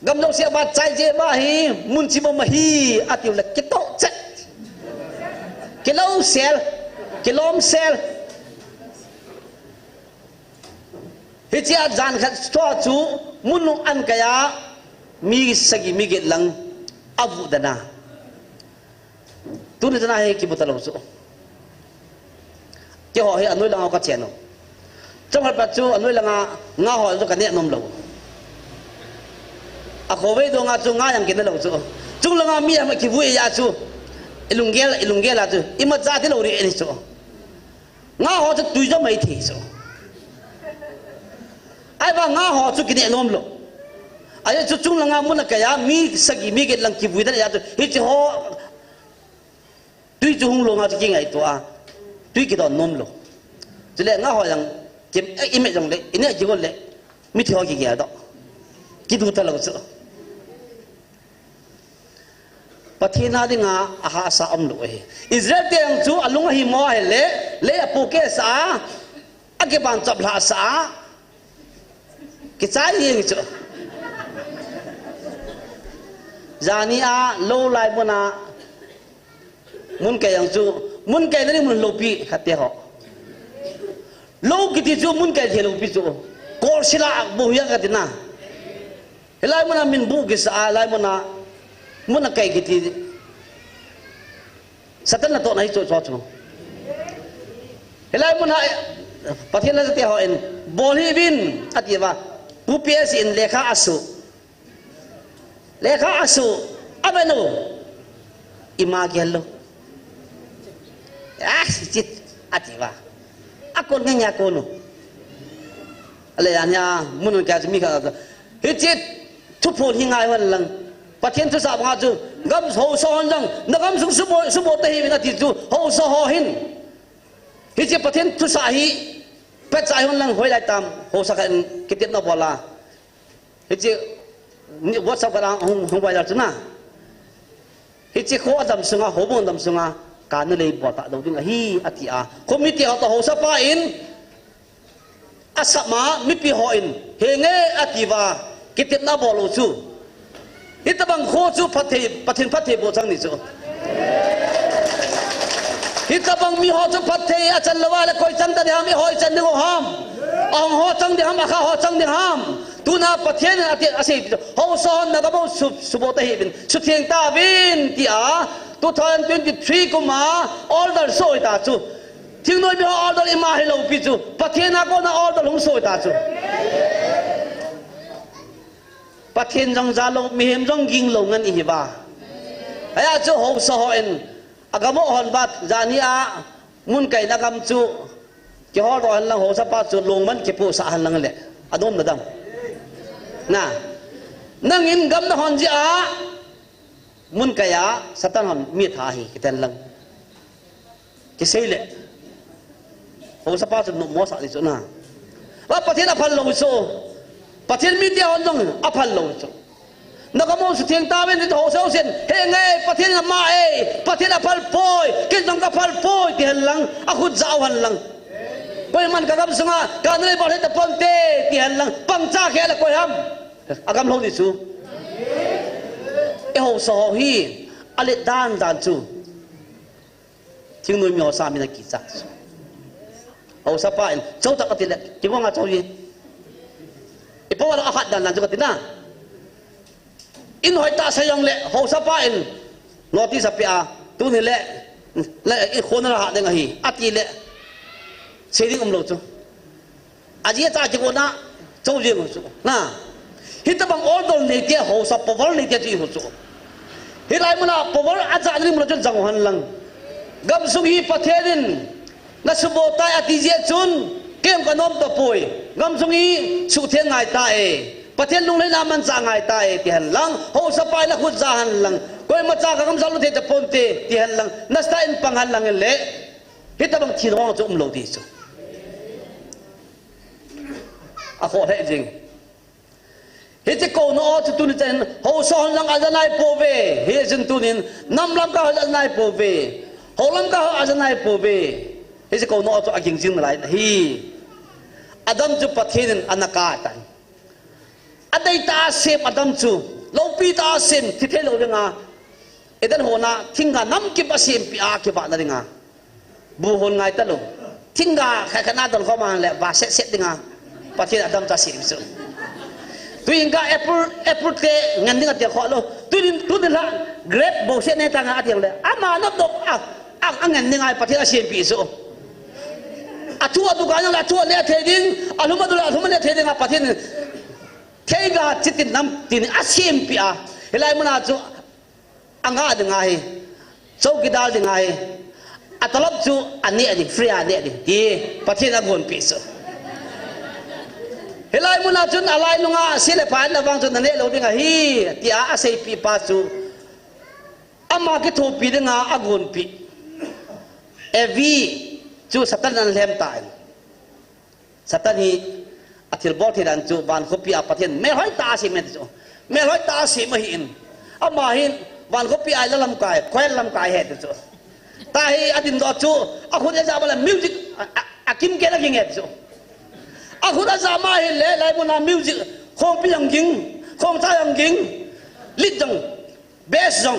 กำลังเสียบาดใจเจ็บบ้าฮีมุนชิบมาฮีอาทิวเล็กกิโตเจ็ดกิโลเซลกิโลมเซลฮิจิอาจารย์ขัดตัวจูมุนุอันกายามีสกิมีเกลังอาวุธนะตุนจะน่าให้กิบุตรเราจูเจ้าให้อนุลังเอากระเจียนจังหวัดปัจจุอนุลังงาหอยจูกันเนี่ยนมเราอาโคเวดงาจูงายังกินเราจูจุงลังมีอะไรกิบุยาจูอิลุงเกลาจูอิมาจ่าที่เราเรียนจูงาหอยจูตุยจะไม่ทีจูไอ้บ้างาหอจุกินเอนอมโลไอ้จุจุงลังมุนกายามีสกิมีเกลังกิบุยได้ยาตุฮิจิหอตุยจุงลงอาจุกิงไอตัวตุยกิดอนอมโลจะเล่งาหอยังเก็บอิเมจงเล็กอินเนี่ยจิงก็เล็กมิที่หอกิเกียดกิดูตะลงสุ pathina dinga aha sa amlo he Israel te ang chu alung hi mo he le apuke sa ake ban chap la sa ki chai yeng chu zani a lo lai mona mun ke yang chu mun ke ni mun lo pi khate ho lo ki ti chu mun ke the lo pi chu ko sila bu ya ka tina helai mona min bu ki sa lai mona muna kai ki ti satan na to nai chu chu helai mona pathian la te ho en boli bin atiwa UPS in lekha asu abeno ima gello chit atiwa akon nganya kono ale anya mun ka mi ka chit thupu hingai wan lang pathian tu sa nga chu gam ho so hon lang nagam sung subo te hi na ti chu ho so ho hin chit pathian tu sa hi pet sai hon lang hoi lai tam ho sa kan kitit na bola chit ni WhatsApp ka hong bai la chu na chit ko adam sunga ho bon adam sunga kan le bota do ding hi atia committee ho to ho sa pa in asama mi pi ho in henge atiwa kitit na bolo chu hitabang kho chu pathin pathe bo chang ni chu hitabang mi ho chu pathe achal lawa le koi chang da ham mi hoi chan ngo ham ang ho chang de ham akha ho chang de ham tuna pathen ati ase ho son na gabo subota hi bin su thieng ta bin ti a 2023 kuma order soi ta chu thing noi mi order ima hi lo pi chu pathena ko na order hung soi ta chu pathen jong zalo mi hem jong ging lo ngan hi ba aya chu ho so ho en agamo hon bat zania mun kai na gam chu ki ho ro han lang ho sa pa chu long man ki pu sa han lang le adom na dam na nang in gam na hon ji a mun kaya satan hon mi tha hi kiten lang ki sei le ho sa pa chu no mo sa ni chu na ba pathen a phal lo so pathen mi dia hon jong a phal lo chu nakamo su thieng ta ben ho so sen he nge pathen ma e pathen a phal poi kin jong ka phal poi ti han lang a khut zau han lang koi man ka gam sunga ka nei bol he ta ponte ti han lang pang cha khe la koi ham agam lo ni chu e ho so hi ale dan chu thing noi mi ho sa mi na ki cha ho sa pa en chau ta ka ti le ki mo nga chau yi e po wala ahat dan chu ka ti na in hoi ta sayong le ho sa pa en notice apia tu ni le i khona ha de ngahi ati le seding lo chu aji ta ji ko na chau je mo chu na hita bang order ne te ho sa power ne te ji ho chu hilai muna power aja ni mo chu jang han lang gam sung hi pathenin na subota ati je chun kem ka nom to poi gam sung hi su the ngai ta e pathen lung le na man cha ngai ta e ti han lang ho sa pai na khut za han lang koi ma cha ka gam sa lu the te ponte ti han lang na sta in pang han lang le hita bang thi ro chu lo ti chu a kho he jing hiti ko no tu tu ni chen ho son lang azanai po ve he jin tu nin nam lam ka azanai po ve ho lam ka azanai po ve hiti ko no tu aging jing lai hi adam chu pathin anaka tan adai ta sem adam chu lo pi ta sem thi the lo nga edan hona thinga nam ki ba sem pi a ki ba na ringa bu hon ngai ta lo thinga kha kana dol ko man le ba set dinga pathin adam ta sem chu tuinga apple te nganding atia kholo tu la grab bo se ne tanga atia le ama no do ang nganding ai pathin a sem pi so atu adu ga la tu le theding aluma du aluma le theding a pathin theiga chitin nam tin a sem pi a helai muna chu anga de ngai chauki dal de ngai atalab chu ani ani free ani ani ti pathin a gon pi so helai muna chun alai lunga sile pan la wang chun ne lo dinga hi tia a sei pi pa chu ama ke tho pi dinga agon pi evi chu satan an lem ta satan hi athil bol thiran chu ban khopi a pathen me hoi ta si me chu me hoi ta si ma hin ama hin วันเขาปีไอแล้วลำกายแคว้นลำกายเหตุจุตาให้อดินดอจูอาคุณจะมาเลยมิวสิกอากิมเกล้ากิงเหตุจุอาคุณจะมาเห็นเลยเลยมันมิวสิกคงปียังกิงคงใจยังกิงลิดจังเบสจัง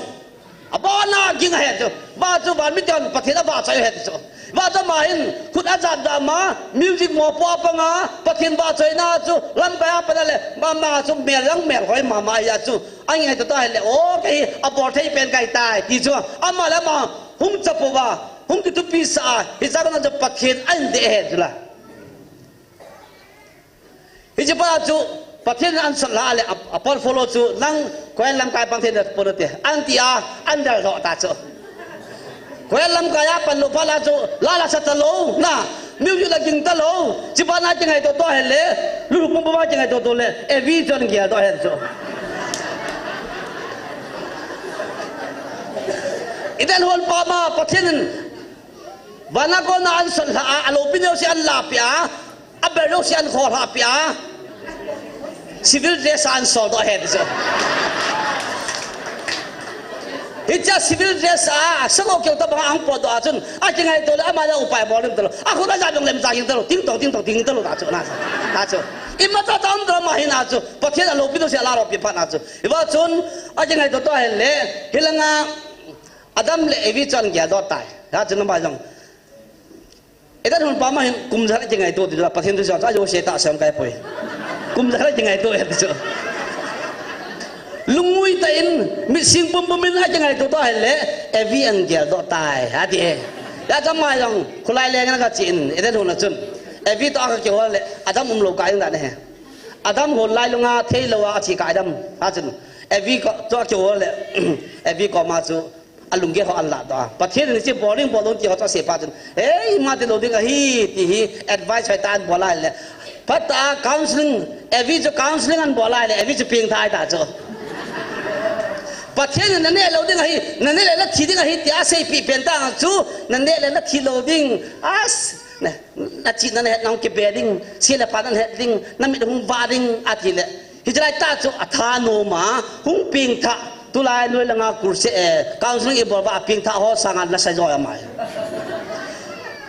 บ้านากิงเหตุจุบ้าจูบ้านมิจฉาประเทศบ้าใจเหตุจุบ้าจะมาเห็นคุณอาจารย์ดามามิวสิกหมอปอปังอาประเทศบ้าใจน่าจูลำกายเป็นอะไรมาจูเมียลังเมียหอยมายาจูอันนี้จะได้เลยโอ้ยอาบอร์ที่เป็นไก่ตายที่จูอามาแล้วมาหุ่มจะพูดว่าหุ่มที่ทุบปีศาจที่จะกันจะประเทศอันเดียดละที่จะป้าจูประเทศอันสลาเลยอพอลโฟโลจูนั่งแคว้นลำกายบางทีเด็ดปนเตะอันที่อันเดียดตาจูแคว้นลำกายปันลุพาลาจูลาลาสัตโลนะมิวอยู่ละกินตโลจิบานาจังไงตัวเห็นเลยลูกมุมบ้าจังไงตัวเลยเอวีจนเกียร์ตัวเห็นจูอิตันหัวป้ามาประเทศนั้นวันนั้นก็น่าอันสลาอารมณ์เป็นสิ่งอันลาปีอาอับเบลสิ่งอันขอลาปีอาซิวิลเดสอันสอดตัวเห็นจูฮิจ้าซิวิลเดสสมองเกี่ยวกับอังปอดอาจุนอาจังไงตัวเลยอามาแล้วอุปายบอลนึงตัวอาคุณอาจารย์ยังเล่มใจยังตัวติ้งตองตัวอาจุอาจุอิมาตาตามตัวมาหินอาจุประเทศอารมณ์เป็นสิ่งลารอปีพันอาจุอีว่าจุนอาจังไงตัวเห็นเลยฮิลังอาอาดัมเลวิจันเกียดอตายอาจุนน้ำบาจังไอ้ท่านคนป้ามากุมจะได้ยังไงตัวที่ประเทศที่จะจะโยเชตาเสียงไกลไปกุมจะได้ยังไงตัวเห็นจูลุงมุ้ยแต่อินมิสิงปุ่มมินให้ยังไงตัวเห็นเลยเอวีอันเกียดอตายฮะที่แล้วจะมาจังคนไล่เลี้ยงนั่นก็จีนไอ้ท่านคนนั้นจุนเอวีตัวก็เกี่ยวเลยอาดัมมุมโลกายนั่นแหละอาดัมคนไล่ลงอาเทลวาชีกายดัมฮะจุนเอวีก็ตัวเกี่ยวเลยเอวีก็มาจูอลุงเกเขาอัลลาตัวประเทศนี้ที่บอลลิงบอลลูนที่เขาจะเสียปัจจุเฮ้ยมาที่เราดิ้งฮีที่แอดไวซ์ให้ตานบอลไล่เลยพัฒนาคาวน์ซิลิงเอวิจะคาวน์ซิลิงอันบอลไล่เลยเอวิจะเพียงทายตาโจประเทศนั้นเนี่ยเราดิ้งฮีนั่นเนี่ยเราที่ดิ้งฮีที่อาศัยปีเป็นต่างจูนั่นเนี่ยเราที่เราดิ้งอาสเนี่ยนั่นที่นั่นเนี่ยน้องเก็บเบดิ้งเสียละปานั่นเหดิ้งนั่นมีแต่หุ่งวาดิ้งอาทิตย์เลยฮิจรัยตาโจอัฐานโนมาหุ่งเพียงทาตุลายนุ้ยละงาคุรเสคาวน์ซิลิงอีบอกว่าเพียงทาหัวสังกัดละใส่จอยมา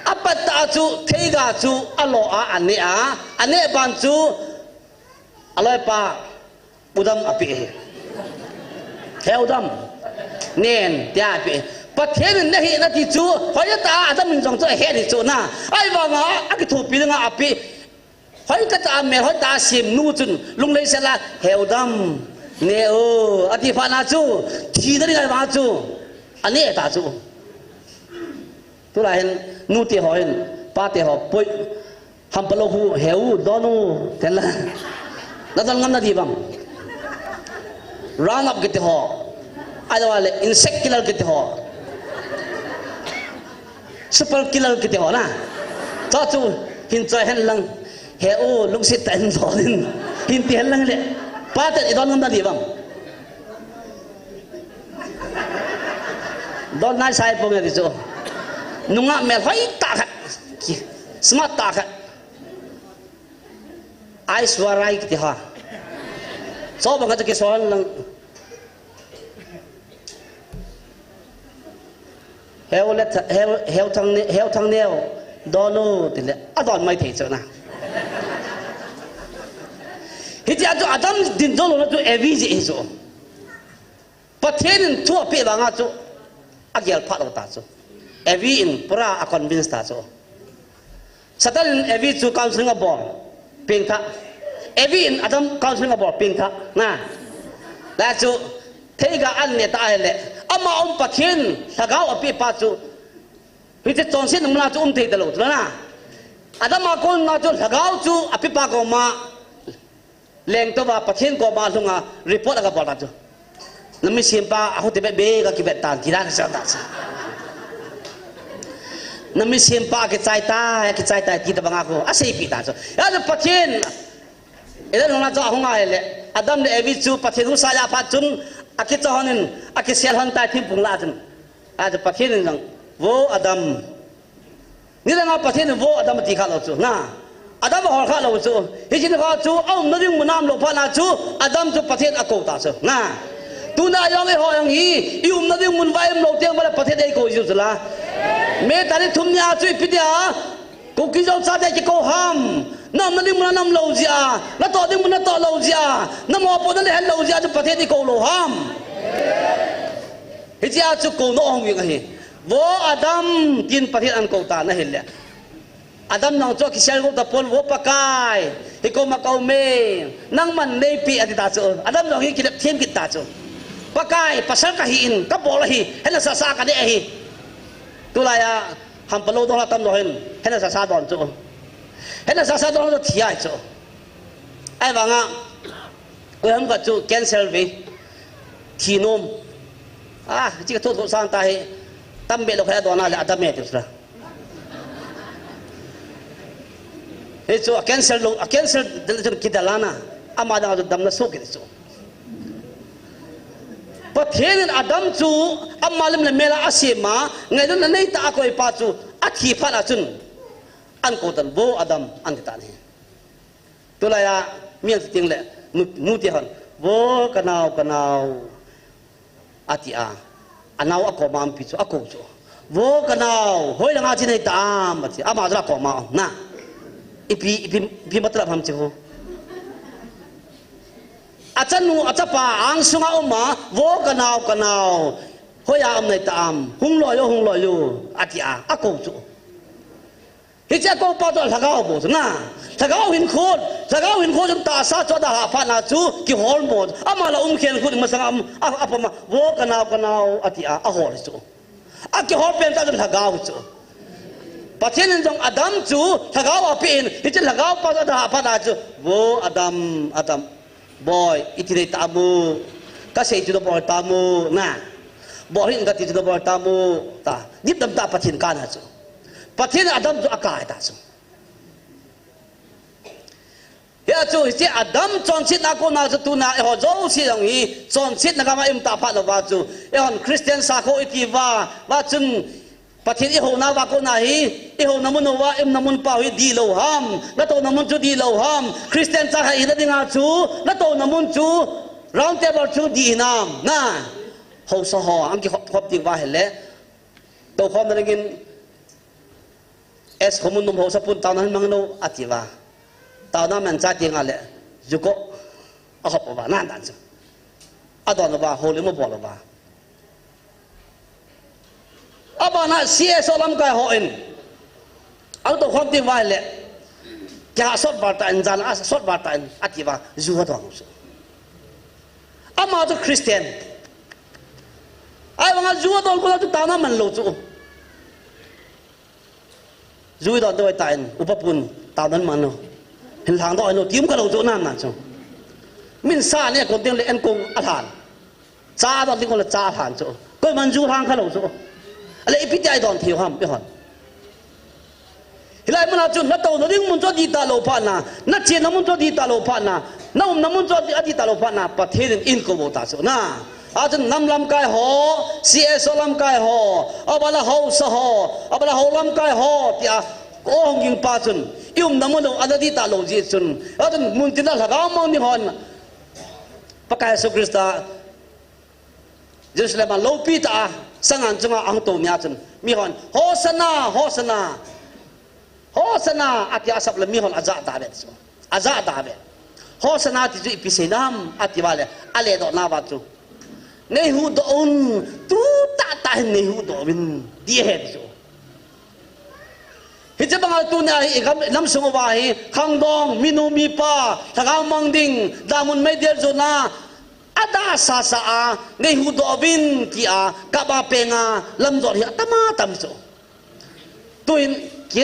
อัปตาจูเทกาจูอัลลอฮ์อันนี้บันจูอัลลอฮ์ปาอุดมอภิเฮอุดมเนียนที่อภิประเทศนี้เห็นนาทีจูหอยตาอาจจะมันจงตัวเห็นจูนะไอ้บางอ่ะอักถูกปีนึงอภิหอยตาเมหอยตาเสียมนูจุนลุงเลยเสละเฮอุดมเนโออธิพานาจูทีนั่นไงมาจูอันนี้ตาจูตุลาเห็นนูเตหอยป้าเตหอปุยฮัมเปโลหูเฮวดอนูเห็นละนั่นงั้นนาทีบังรังอับกิตหออะไรวะเลยอินเสกกิลล์กิตหอซูเปอร์กิลล์กิตหอนะจ้าจูหินใจเห็นลังเฮวลุงสิแต่งดอนินหินเตียนลังเลยป้าเตอีดอนงั้นนาทีบังดอนนายชายพงศ์ดิจูนุ่งเมลไฟตาขัดสมาตาขัดไอสวารายกิติฮะชอบบังคับจะกิสอนลังเฮลทางเนียวดอนูติเลยอดอนไม่ถี่จ้ะนะฮิตยาจูอดัมดินโดนแล้วจูเอวีจีจูประเทศนั้นทั่วไปบางอาจูอาเกียร์พัดเอาตาจูเอวีอินพระอาคอนวินสตาโจสตาร์เอวีจูคาวน์ซิลิงบอลเพียงท่าเอวีอินอาดัมคาวน์ซิลิงบอลเพียงท่านะแล้วจูเทกาอันเนี่ยตายเลยอามาอุปะเทียนถ้าเขาอภิปัจจุพิจิตรจงสิ้นมันจูเทตลอดแล้วนะอาดัมมาคนน่าจูถ้าเขาจูอภิปัจจุมาเลี้ยงตัวว่าปะเทียนก็มาลงอ่ะรีพอร์ตอะไรบอลจูนั่นไม่เสียงป้าเขาจะไปเบะกับกิเบตันที่ร้านเสียงตานั่นไม่เสียงป้ากิจใจตายที่ตะบังอากูอาศัยปีตาจ้ะแล้วจะประเทศเอ็ดนั่งจ้าห้องอะไรเลยอาดัมเดวิจูประเทศรู้สายาพัดจุนอากิจจ้าหันอากิเสียหันตายที่ปุ่งลาจุนอาจจะประเทศนึงโวอาดัมนี่นั่งประเทศนึงโวอาดัมตีข้าเราจูนะอาดัมหัวข้าเราจูฮิจินข้าจูเอาหนุ่มมุนามโลภานาจูอาดัมจูประเทศอากูตาจูนะ tu na yong e ho yang hi ium na ding mun vai em lo tiang bala pathe dei ko ju zala me tani thum nya chui pidia ko ki jong sa de ki ko ham nam na ding mun nam lo zia na to ding mun na to lo zia na mo po na le lo zia chu pathe dei ko lo ham hi chia chu ko no ong wi hi wo adam tin pathe an ko ta na hel le Adam nang cho kisel ko tapon wo pakai iko makau me nang man nei pi atita cho Adam nang hi kidap thiem kita cho pakai pasal ka hiin ka bol hi hena sa sa ka de hi tulaya ham palo do tam no hen hena sa sa don cho hena sa sa don do thia cho ai wanga ko ham ka chu cancel ve thinom chi ka thot sang ta hi tam be lo kha do na le adam me tu sra itu cancel dalam kita lana amada ada dalam nasuk itu pathen adam chu amalim le mela asima ngai don nei ta ko ipa chu athi phana chun an ko tan bo adam an ta ni tulaya mian ting le nu ti han bo kanau atia anau ako mam pi chu ako chu bo kanau hoi langa chi nei ta ma chi ama dra ko ma na ipi मतलब हम चहो अचनु अचपा आंग सुंगा उमा वो कनाव होया हम नहीं ताम हुंग लोयो अतिया अको चो हिचे को पातो लगाओ बोस ना लगाओ हिन खोद जब तासा चोदा हाफा ना चू कि होल मोद अमाला खेल खुद मसंग अपमा वो कनाव अतिया अहोल चो अके होल पेन ता लगाओ चो pathen jong adam chu thagao apin hiche lagao pa da pa da chu wo adam boy itire tamu ka sei chu do boy tamu na boy hin ga ti chu do boy tamu ta dip dam ta pathen kan ha chu pathen adam chu akai ta chu ya chu hiche adam chon sit na ko na chu tu na ho zo si jong hi chon sit na ga ma im ta pha lo wa chu e hon christian sa ko ikiwa wa chun pathin i ho na wa ko na hi i ho namun wa em namun pa hi di lo ham na to namun chu di lo ham christian cha hi na dinga chu na to namun chu round table chu di nam na ho so ho am ki khop ti wa hele to khom na ngin es khomun num ho sa pun taw nan mang no atiwa taw na man cha ti nga le juko a khop ba nan dan chu adon ba ho le mo bo lo ba abana cs olam kai hoin al to khom ti wa le kya sot barta an jan as sot barta an atiwa zuwa dong so ama to christian ai wanga zuwa dong ko to tana man lo chu zuwa dong doi tain upapun tanan man no hin thang doi no tim ka lo chu nan na chu min sa ne ko ding le en kong athan cha dong ding ko la cha than chu ko man zu thang ka lo chu ale ipiti ai don thiu ham pe hon hilai mana chu na to no ding mun cho di ta lo pha na na che na mun cho di ta lo pha na na mun cho di ta lo pha na pathen in ko bo ta chu na a chen nam lam kai ho cs lam kai ho abala ho sa ho abala ho lam kai ho tia ko hong king pa chun yum na mun lo adadi ta lo ji chun a chen mun tin la ga ma ni hon pakai so krista Jerusalem lo pi ta sangan chunga ang to nya chun mi hon hosana ati asap le mi hon aza ta be hosana ti ju ipisenam ati wale ale do na ba chu nei hu do un tu ta nei hu do bin di he chu hi che bang tu na hi gam nam sungo wa hi khang dong minu mi pa thaga mang ding damun mai der zo na ada sa a nei hu do bin ki a ka ba pe nga lam zo hi tama tam so tuin ki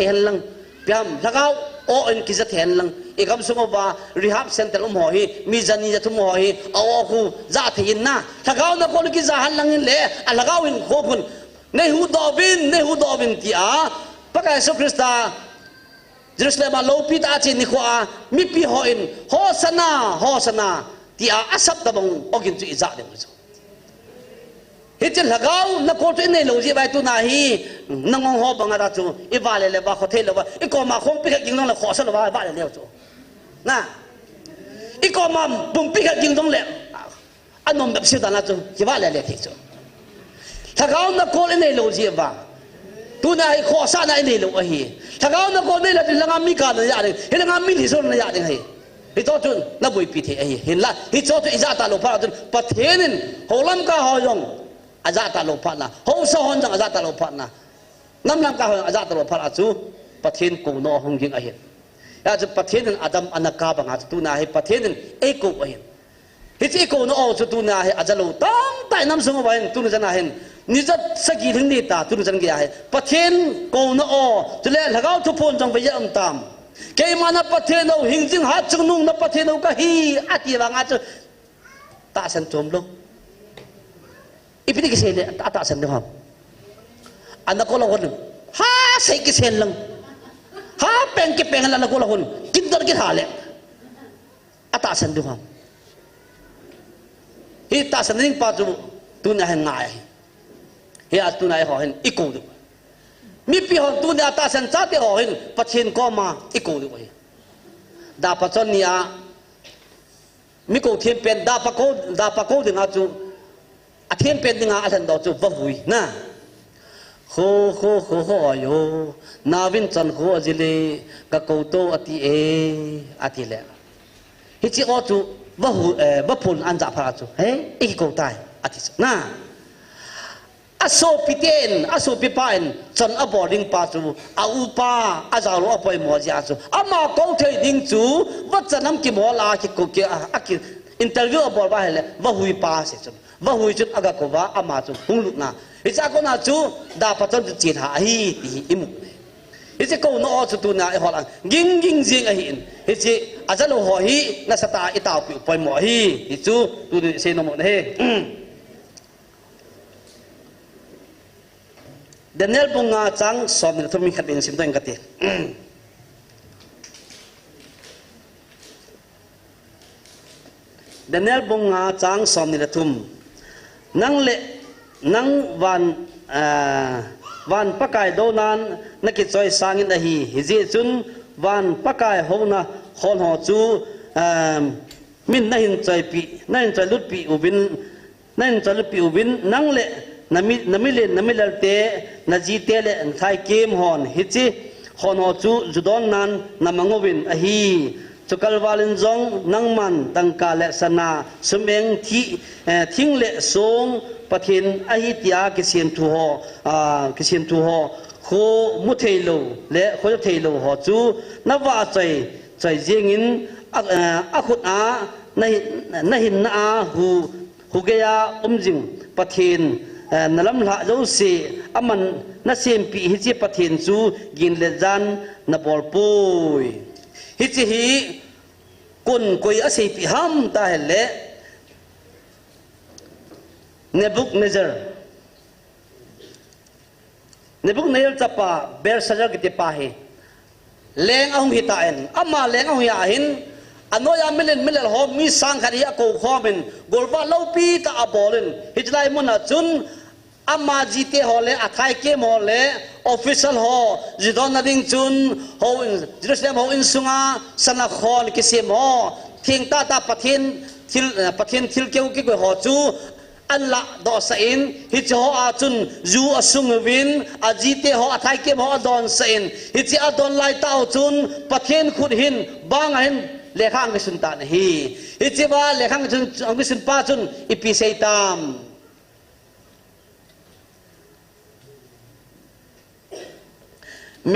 hen lang piam lagao o en ki hen lang e gam sungo ba rehab center ho hi mi jani ja thum ho hi aw khu za thin na lagao na ko ki za han lang le a lagao in kho phun nei hu do bin ti a pakai so krista Jerusalem lo pi ta chi ni kho a mi pi ho in hosana ti a asap da bang ogin chu iza de mo hichen lagao na ko chu nei lo ji bai tu na hi nangong ho bang da chu i va le ba kho the lo ba i ko ma khong pi ka ging dong la kho sa lo ba le chu na i ko ma bum pi ka ging dong le อันนมแบบสิตานะจูที่ว่าเละๆที่จูถ้าเขานักโกนในโลจีบ้าตัวนั้นไอ้ข้อสารในโลกฮีถ้าเขานักโกนในละที่ละงามีการในอย่างเห็นละงามีที่สุดในอย่างฮีฮิตจุนนับบุยพิธีเห็นละฮิตจุนอิจาตาโลภะจุนประเทศนึงเขาลำกาหอยงอาจาตาโลภะนะเขาสอนจังอาจาตาโลภะนะน้ำลำกาหอยอาจาตาโลภะอาจูประเทศกูโนหงยิงเห็นอาจจะประเทศนึงอาดัมอนาคาบังอาจตัวนั้นให้ประเทศนึงเอกูเห็นฮิตเอกูโนเอาจุดตัวนั้นให้อาจจะโลตั้งแต่น้ำสมบัติตัวนั้นจะน่าเห็นนี่จะสกิลนี่ตาตัวนั้นจะเกี่ยให้ประเทศกูโนเอาจะเล่นแล้วก็ทุกคนจังไปยังตามแกมานับประเทศเราหิงจิงหัดจุงนุ่งนับประเทศเราก็ฮีอาทิบังอาจจะตาสันจมลงอีพิธีกิเซนตาสันด้วยครับอันนั้นก็เราคนฮาใส่กิเซนลังฮาเป็นกิเป็นอะไรก็เราคนกินตัวกินหาเลยตาสันด้วยครับฮีตาสันนิ่งปัจจุตัวนี้เห็นง่ายฮีอาตัวนี้เขาเห็นอีกคนด้วยมีปีหอนตัวนี้ตาสันจัดที่เขาเห็นประเทศก็มาอีกคนด้วยดาปัจจุบันนี้มีกูเทียนเป็นดาปะโกดึงอาจูเทียนเป็นดึงอาฉันดอจูวัวุยนะโคโยนาวินจันโคจิเลกะโกโตอติเออติเลฮิจิโอจูวัพุนอันจับพระจูเฮ้อีกโกตายอตินะอโศปิเตนอโศปิปายนจันอบอดิงปาจูอาอุปาอาจารย์อภัยมัวจาจูอามาโกเทดิงจูวัดจันน้ำกิมอลาคิโกเกอาคิอินเตอร์วิวอบอลไปเลยว่าหุยปาเสียจูว่าหุยจุดอากาศว่าอามาจูหุ่นลุกนะอิจฉาคนอาจูดาปัจจุบันจีนหาฮีตีอิมุอิจฉาคนนอจูตัวน่ะไอ้หอลังยิงจิงไอ้หินอิจฉาอาจารย์โลหะฮีนัสตาอิตาปิไปหมอฮีอิจูตัวนี้เซนโมเฮเดนเนลบุงอาจังสอบในทุกมีขัดเองสิมตัวเองกันทีเดนเนลบุงอาจังสอบในทุมนังเละนังวันปะกายโดนันนักกิจใจสร้างอินทฮีฮิจิจุนวันปะกายโหนะคนหอจูมินนั่งใจปีนั่งใจลุดปีอุบินนั่งใจลุดปีอุบินนังเละนามิเลเตนาจีเตเลนไทยเกมฮอนฮิจิฮอนฮอจูจุดอนนันนามังวินอฮีจุกลวาลินจงนังมันตังกาเลสนาสมเองที่ทิ้งเลสงปะเทนอหิตยากิเซียนทูฮอโคมุเทโลและโคเทโลฮอจูนว่าใจเจงินอาขุดในหินนาหูเกียจิงปะเทนนลำละเจ้าเสียอามันนักเสียมปีฮิจิปะเทนจูกินเลจันนับบอลปุยฮิจิฮีกุนกุยอาศัยปีห้ามตาเห็นเละเนบุกเนเจอร์จับปะเบร์ซาร์กิติปาฮีแรงเอาหิตาเอ็นอามาแรงเอาหิอาหินอันโนยามิเลนหอมมีสังขารยาโกขอมินกอลบาเลาปีตาอับอลินฮิจไลมุนจุนอามาจีเตฮอเลอาไทยเกมฮอเลออฟฟิศฮอจิดอนนาดิงจุนฮอจิรุสเลมฮออินซุงาสนักฮอลกิเซมฮอทิ้งตาปะเทนทิลเกียวกิกฮอจูอันละดอสอินฮิจฮออาจุนจูอสุงวินอาจีเตฮออาไทยเกมฮอดอนสอินฮิจอาดอนไลตาจุนปะเทนขุดหินบางหินเลขาอังกฤษตานฮีอิจิบาเลขาอังกฤษป้าจุนอิปิเซตามเม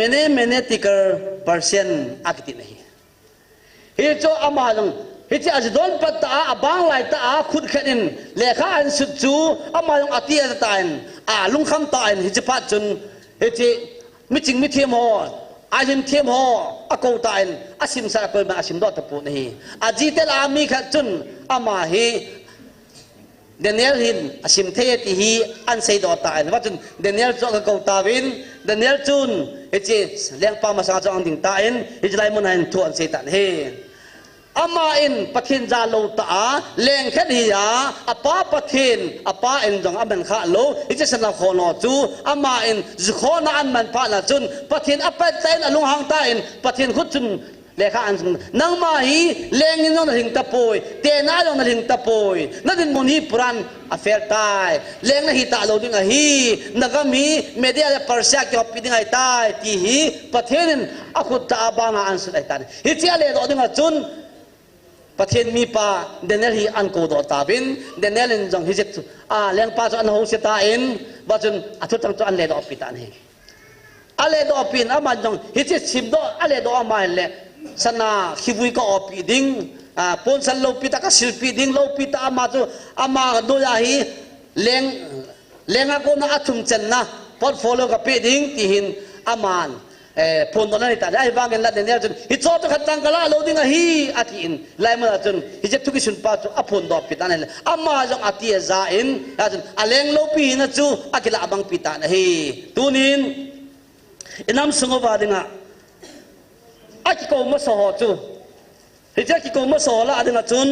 เนติกร์เปอร์เซนต์อักตินฮีฮิโจอามาลงฮิจิอาจดอนปัตตาบางไลตาขุดขันินเลขาอันสุดจูอามาลงอติยาตายนลุงคำตายนฮิจิป้าจุนฮิจิมิจิงมิเทียมฮออาจิมเทียมฮออากูตายนอาซิมสระกุลมาอาซิมดอตปูนี่อาจีเตลามีขัดจุนอามาฮีเดนเนลหินอาซิมเทียติฮีอันเซดอตายนว่าจุนเดนเนลจอกกูตาวินเดนเนลจุนฮิจิเลี้ยงปามาสังจงดิ่งตายนฮิจิไลมุนัยทวนเซตันเฮอามาอินปะเทนจาโลตาเลี้ยงแค่ดียาอป้าปะเทนอป้าอินจงอามันข้าโลฮิจิสนับขอนอจูอามาอินจุขอนาอันมันพานาจุนปะเทนอป้าเตนอลุงหางตาอินปะเทนขุดจุน เลขาอันนังมาฮีเลงนินนหิงตะปอยเตน่าลงนหิงตะปอยนั่นเป็นมุนีปรันอเฟลตายเลงนหิตาโลดิ้งอะฮีนักมีเมเดียเลปาร์เซียกิอปิดิ้งไอตายที่ฮีประเทศนั้นอคุตอาบานาอันสุดไอตายฮิตเซียเลโลดิ้งอะจุนประเทศมีป่าเดนเนลฮีอันโกโดตาบินเดนเนลจังฮิจิตเลี้ยงป่าจนอันโฮเซตาอินว่าจนอัตุตังจนอันเลโดอปิตานฮีอันเลโดอปินอามันจังฮิจิตสิบโดอันเลโดอามาเลสนาคิบุยก็อปิดิ้งปนสันโลปิตาก็สิลปิดิ้งโลปิตาอามาจูอามาโดยาฮีเลี้ยงอากูน่าอัตุมเจนนะพอร์ตโฟลิโอกับปิดิ้งที่หินอามันพนตอนนั้นแต่ได้บางกันละเดี๋ยวจนฮิตโซตุขัดตังกะลาโลดิ้งอะฮีอาทินไล่มาจนฮิจิทุกิสุนป้าจูอพนดอปิตานั่นเลยอามาจงอาทิยซาอินจนอาเลงโลปีนะจูอากิลาบังปิตานะฮีตูนินอินามสงบวาดิงะอากิโกมาสอจูฮิจิกิโกมาสอละดิงะจุน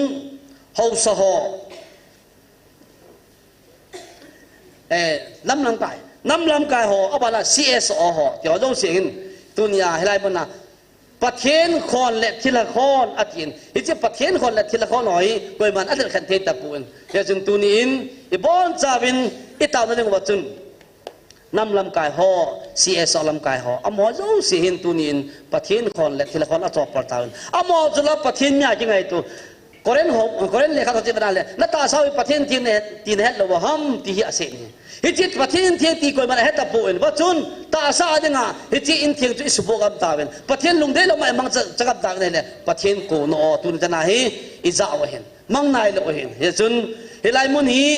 เฮาสอน้ำลำกายหออับละ CSO หอเดี๋ยวต้องเสียงตุนยาให้ไล่บนนะประเทศคนและทีละคนอาทินฮิจิประเทศคนและทีละคนหน่อยโดยมันอันเดียกันเทตะปูนเดี๋ยวจึงตุนินอีบอนจาวินอีตาวนั่นเองว่าจุนน้ำลำกายหอ CSO ลำกายหออมอจูเสียงตุนินประเทศคนและทีละคนอัตโตปรตาวินอมอจุลประเทศเนี่ยยังไงตัวกอเรนเลขาตัวจีบนั่นแหละนัตตาสาวิประเทศที่เนี่ยที่เนี่ยเราว่าฮัมที่เหี้ยเสียงฮิจิตประเทศที่ตีกวยมันเฮตาปูนว่าจุนตาซาดิงะฮิจิอินเทียงจุอิสบุกับตาเวนประเทศลุงเดลมามังจะกับตาเนี่ยประเทศโกโนตุนจะนาฮีอิจาวเห็นมังนายเลยเห็นเฮจุนเฮไลมุนฮี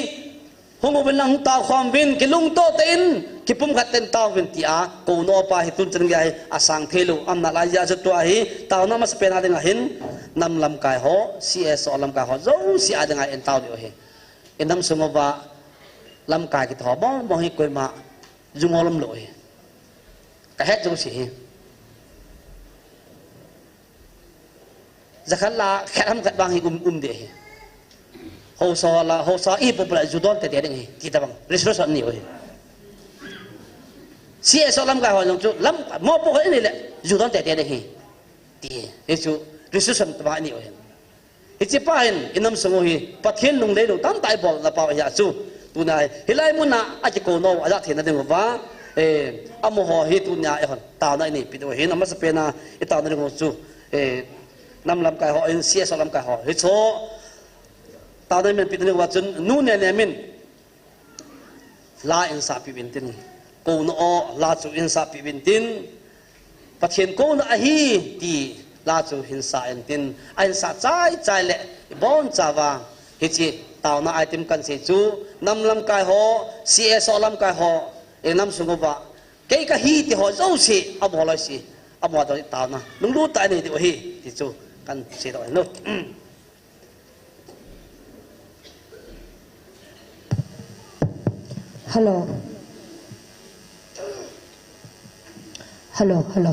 หงเป็นลังตาความวินกิลุงโตเต็นกิปุ่มขัดเต็นตาวินที่อาโกโนปาฮิตุนจังใหญ่อาสังเทลุอันนาลายาจุดตัวฮีตาวนามาสเปนาดิงะเห็นนำลำกายหอ CSO ลำกายหอโจสีอาดิงะเอ็นตาวเดียวเห็นเอ็นนำสงบว่าลำกายกิทอบมองให้กวยมาจุงอลมลอยแต่เฮ็ดจุงสีจะขันละแค่ทำกัดบางให้เดียโฮซออีปุ๊บละจุดอนแต่เดียดไงที่ตะบังริสโรสันนี่โอ้ยเสียสลำกายหอจงจุลำมอปุ๊บนี่แหละจุดอนแต่เดียดไงที่เฮจูริสโรสันตะบังนี่โอ้ยเฮจิป้าเห็นอินน้ำสงฮีปัดเห็นลงเลยลงตั้งใจบอกละป่าวยาจูตุนายฮิไลมุนะอาจจะโกโนอาจจะเห็นนั่นเองว่าอโมโหฮิตุนยาเออนตาหน้านี่ปิดไว้เห็นน้ำมันสเปน่าไอตาหน้าเองจูน้ำลำกายหอเอ็นเสียสลำกายหอฮิโซตาหน้ามันปิดเรื่องว่าจนนู่นเนี่ยมินลาอินซาปิบินตินโกโนลาจูอินซาปิบินตินปัจเจนโกโนอาฮีตีลาจูอินซาอินตินอินซาใจเละบอนจาวาฮิจิตาวนาไอติมกันเสียจูนำลำกายหอ CSO ลำกายหอเอ็นำสงบว่าเกี่ยกฮีที่หอเจ้าสิอับหอลอยสิอับหอตัวตาวนะลุงรู้ตายนี่ที่ว่าฮีที่จูกันเสียตัวนู้ฮัลโหลฮัลโหล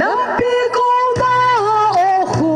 น้ำปีกูตาโอคู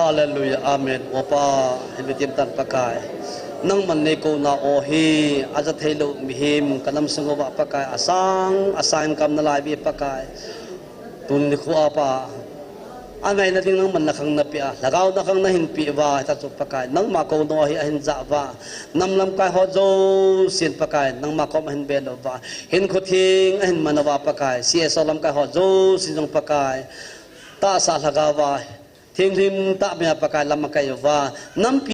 Hallelujah, Amen. Opa, himitim tan pakai. Nang manne ko na ohi, aja thelo mihim kanam sungoba pakai asang kam na lai bi pakai. Tun ni ko apa. Angai na ding nang man nakang napia. Lagaw na kang nahin pi ba ta su pakai. Nang mako no hi ahin za ba. Nam lam kai ho zo sin pakai. Nang mako ahin belo ba. Hin ko thing ahin manawa pakai. Si esolam kai ho zo sin jong pakai. Ta sa lagawa. Thing ta me pakai lam kai wa. Nam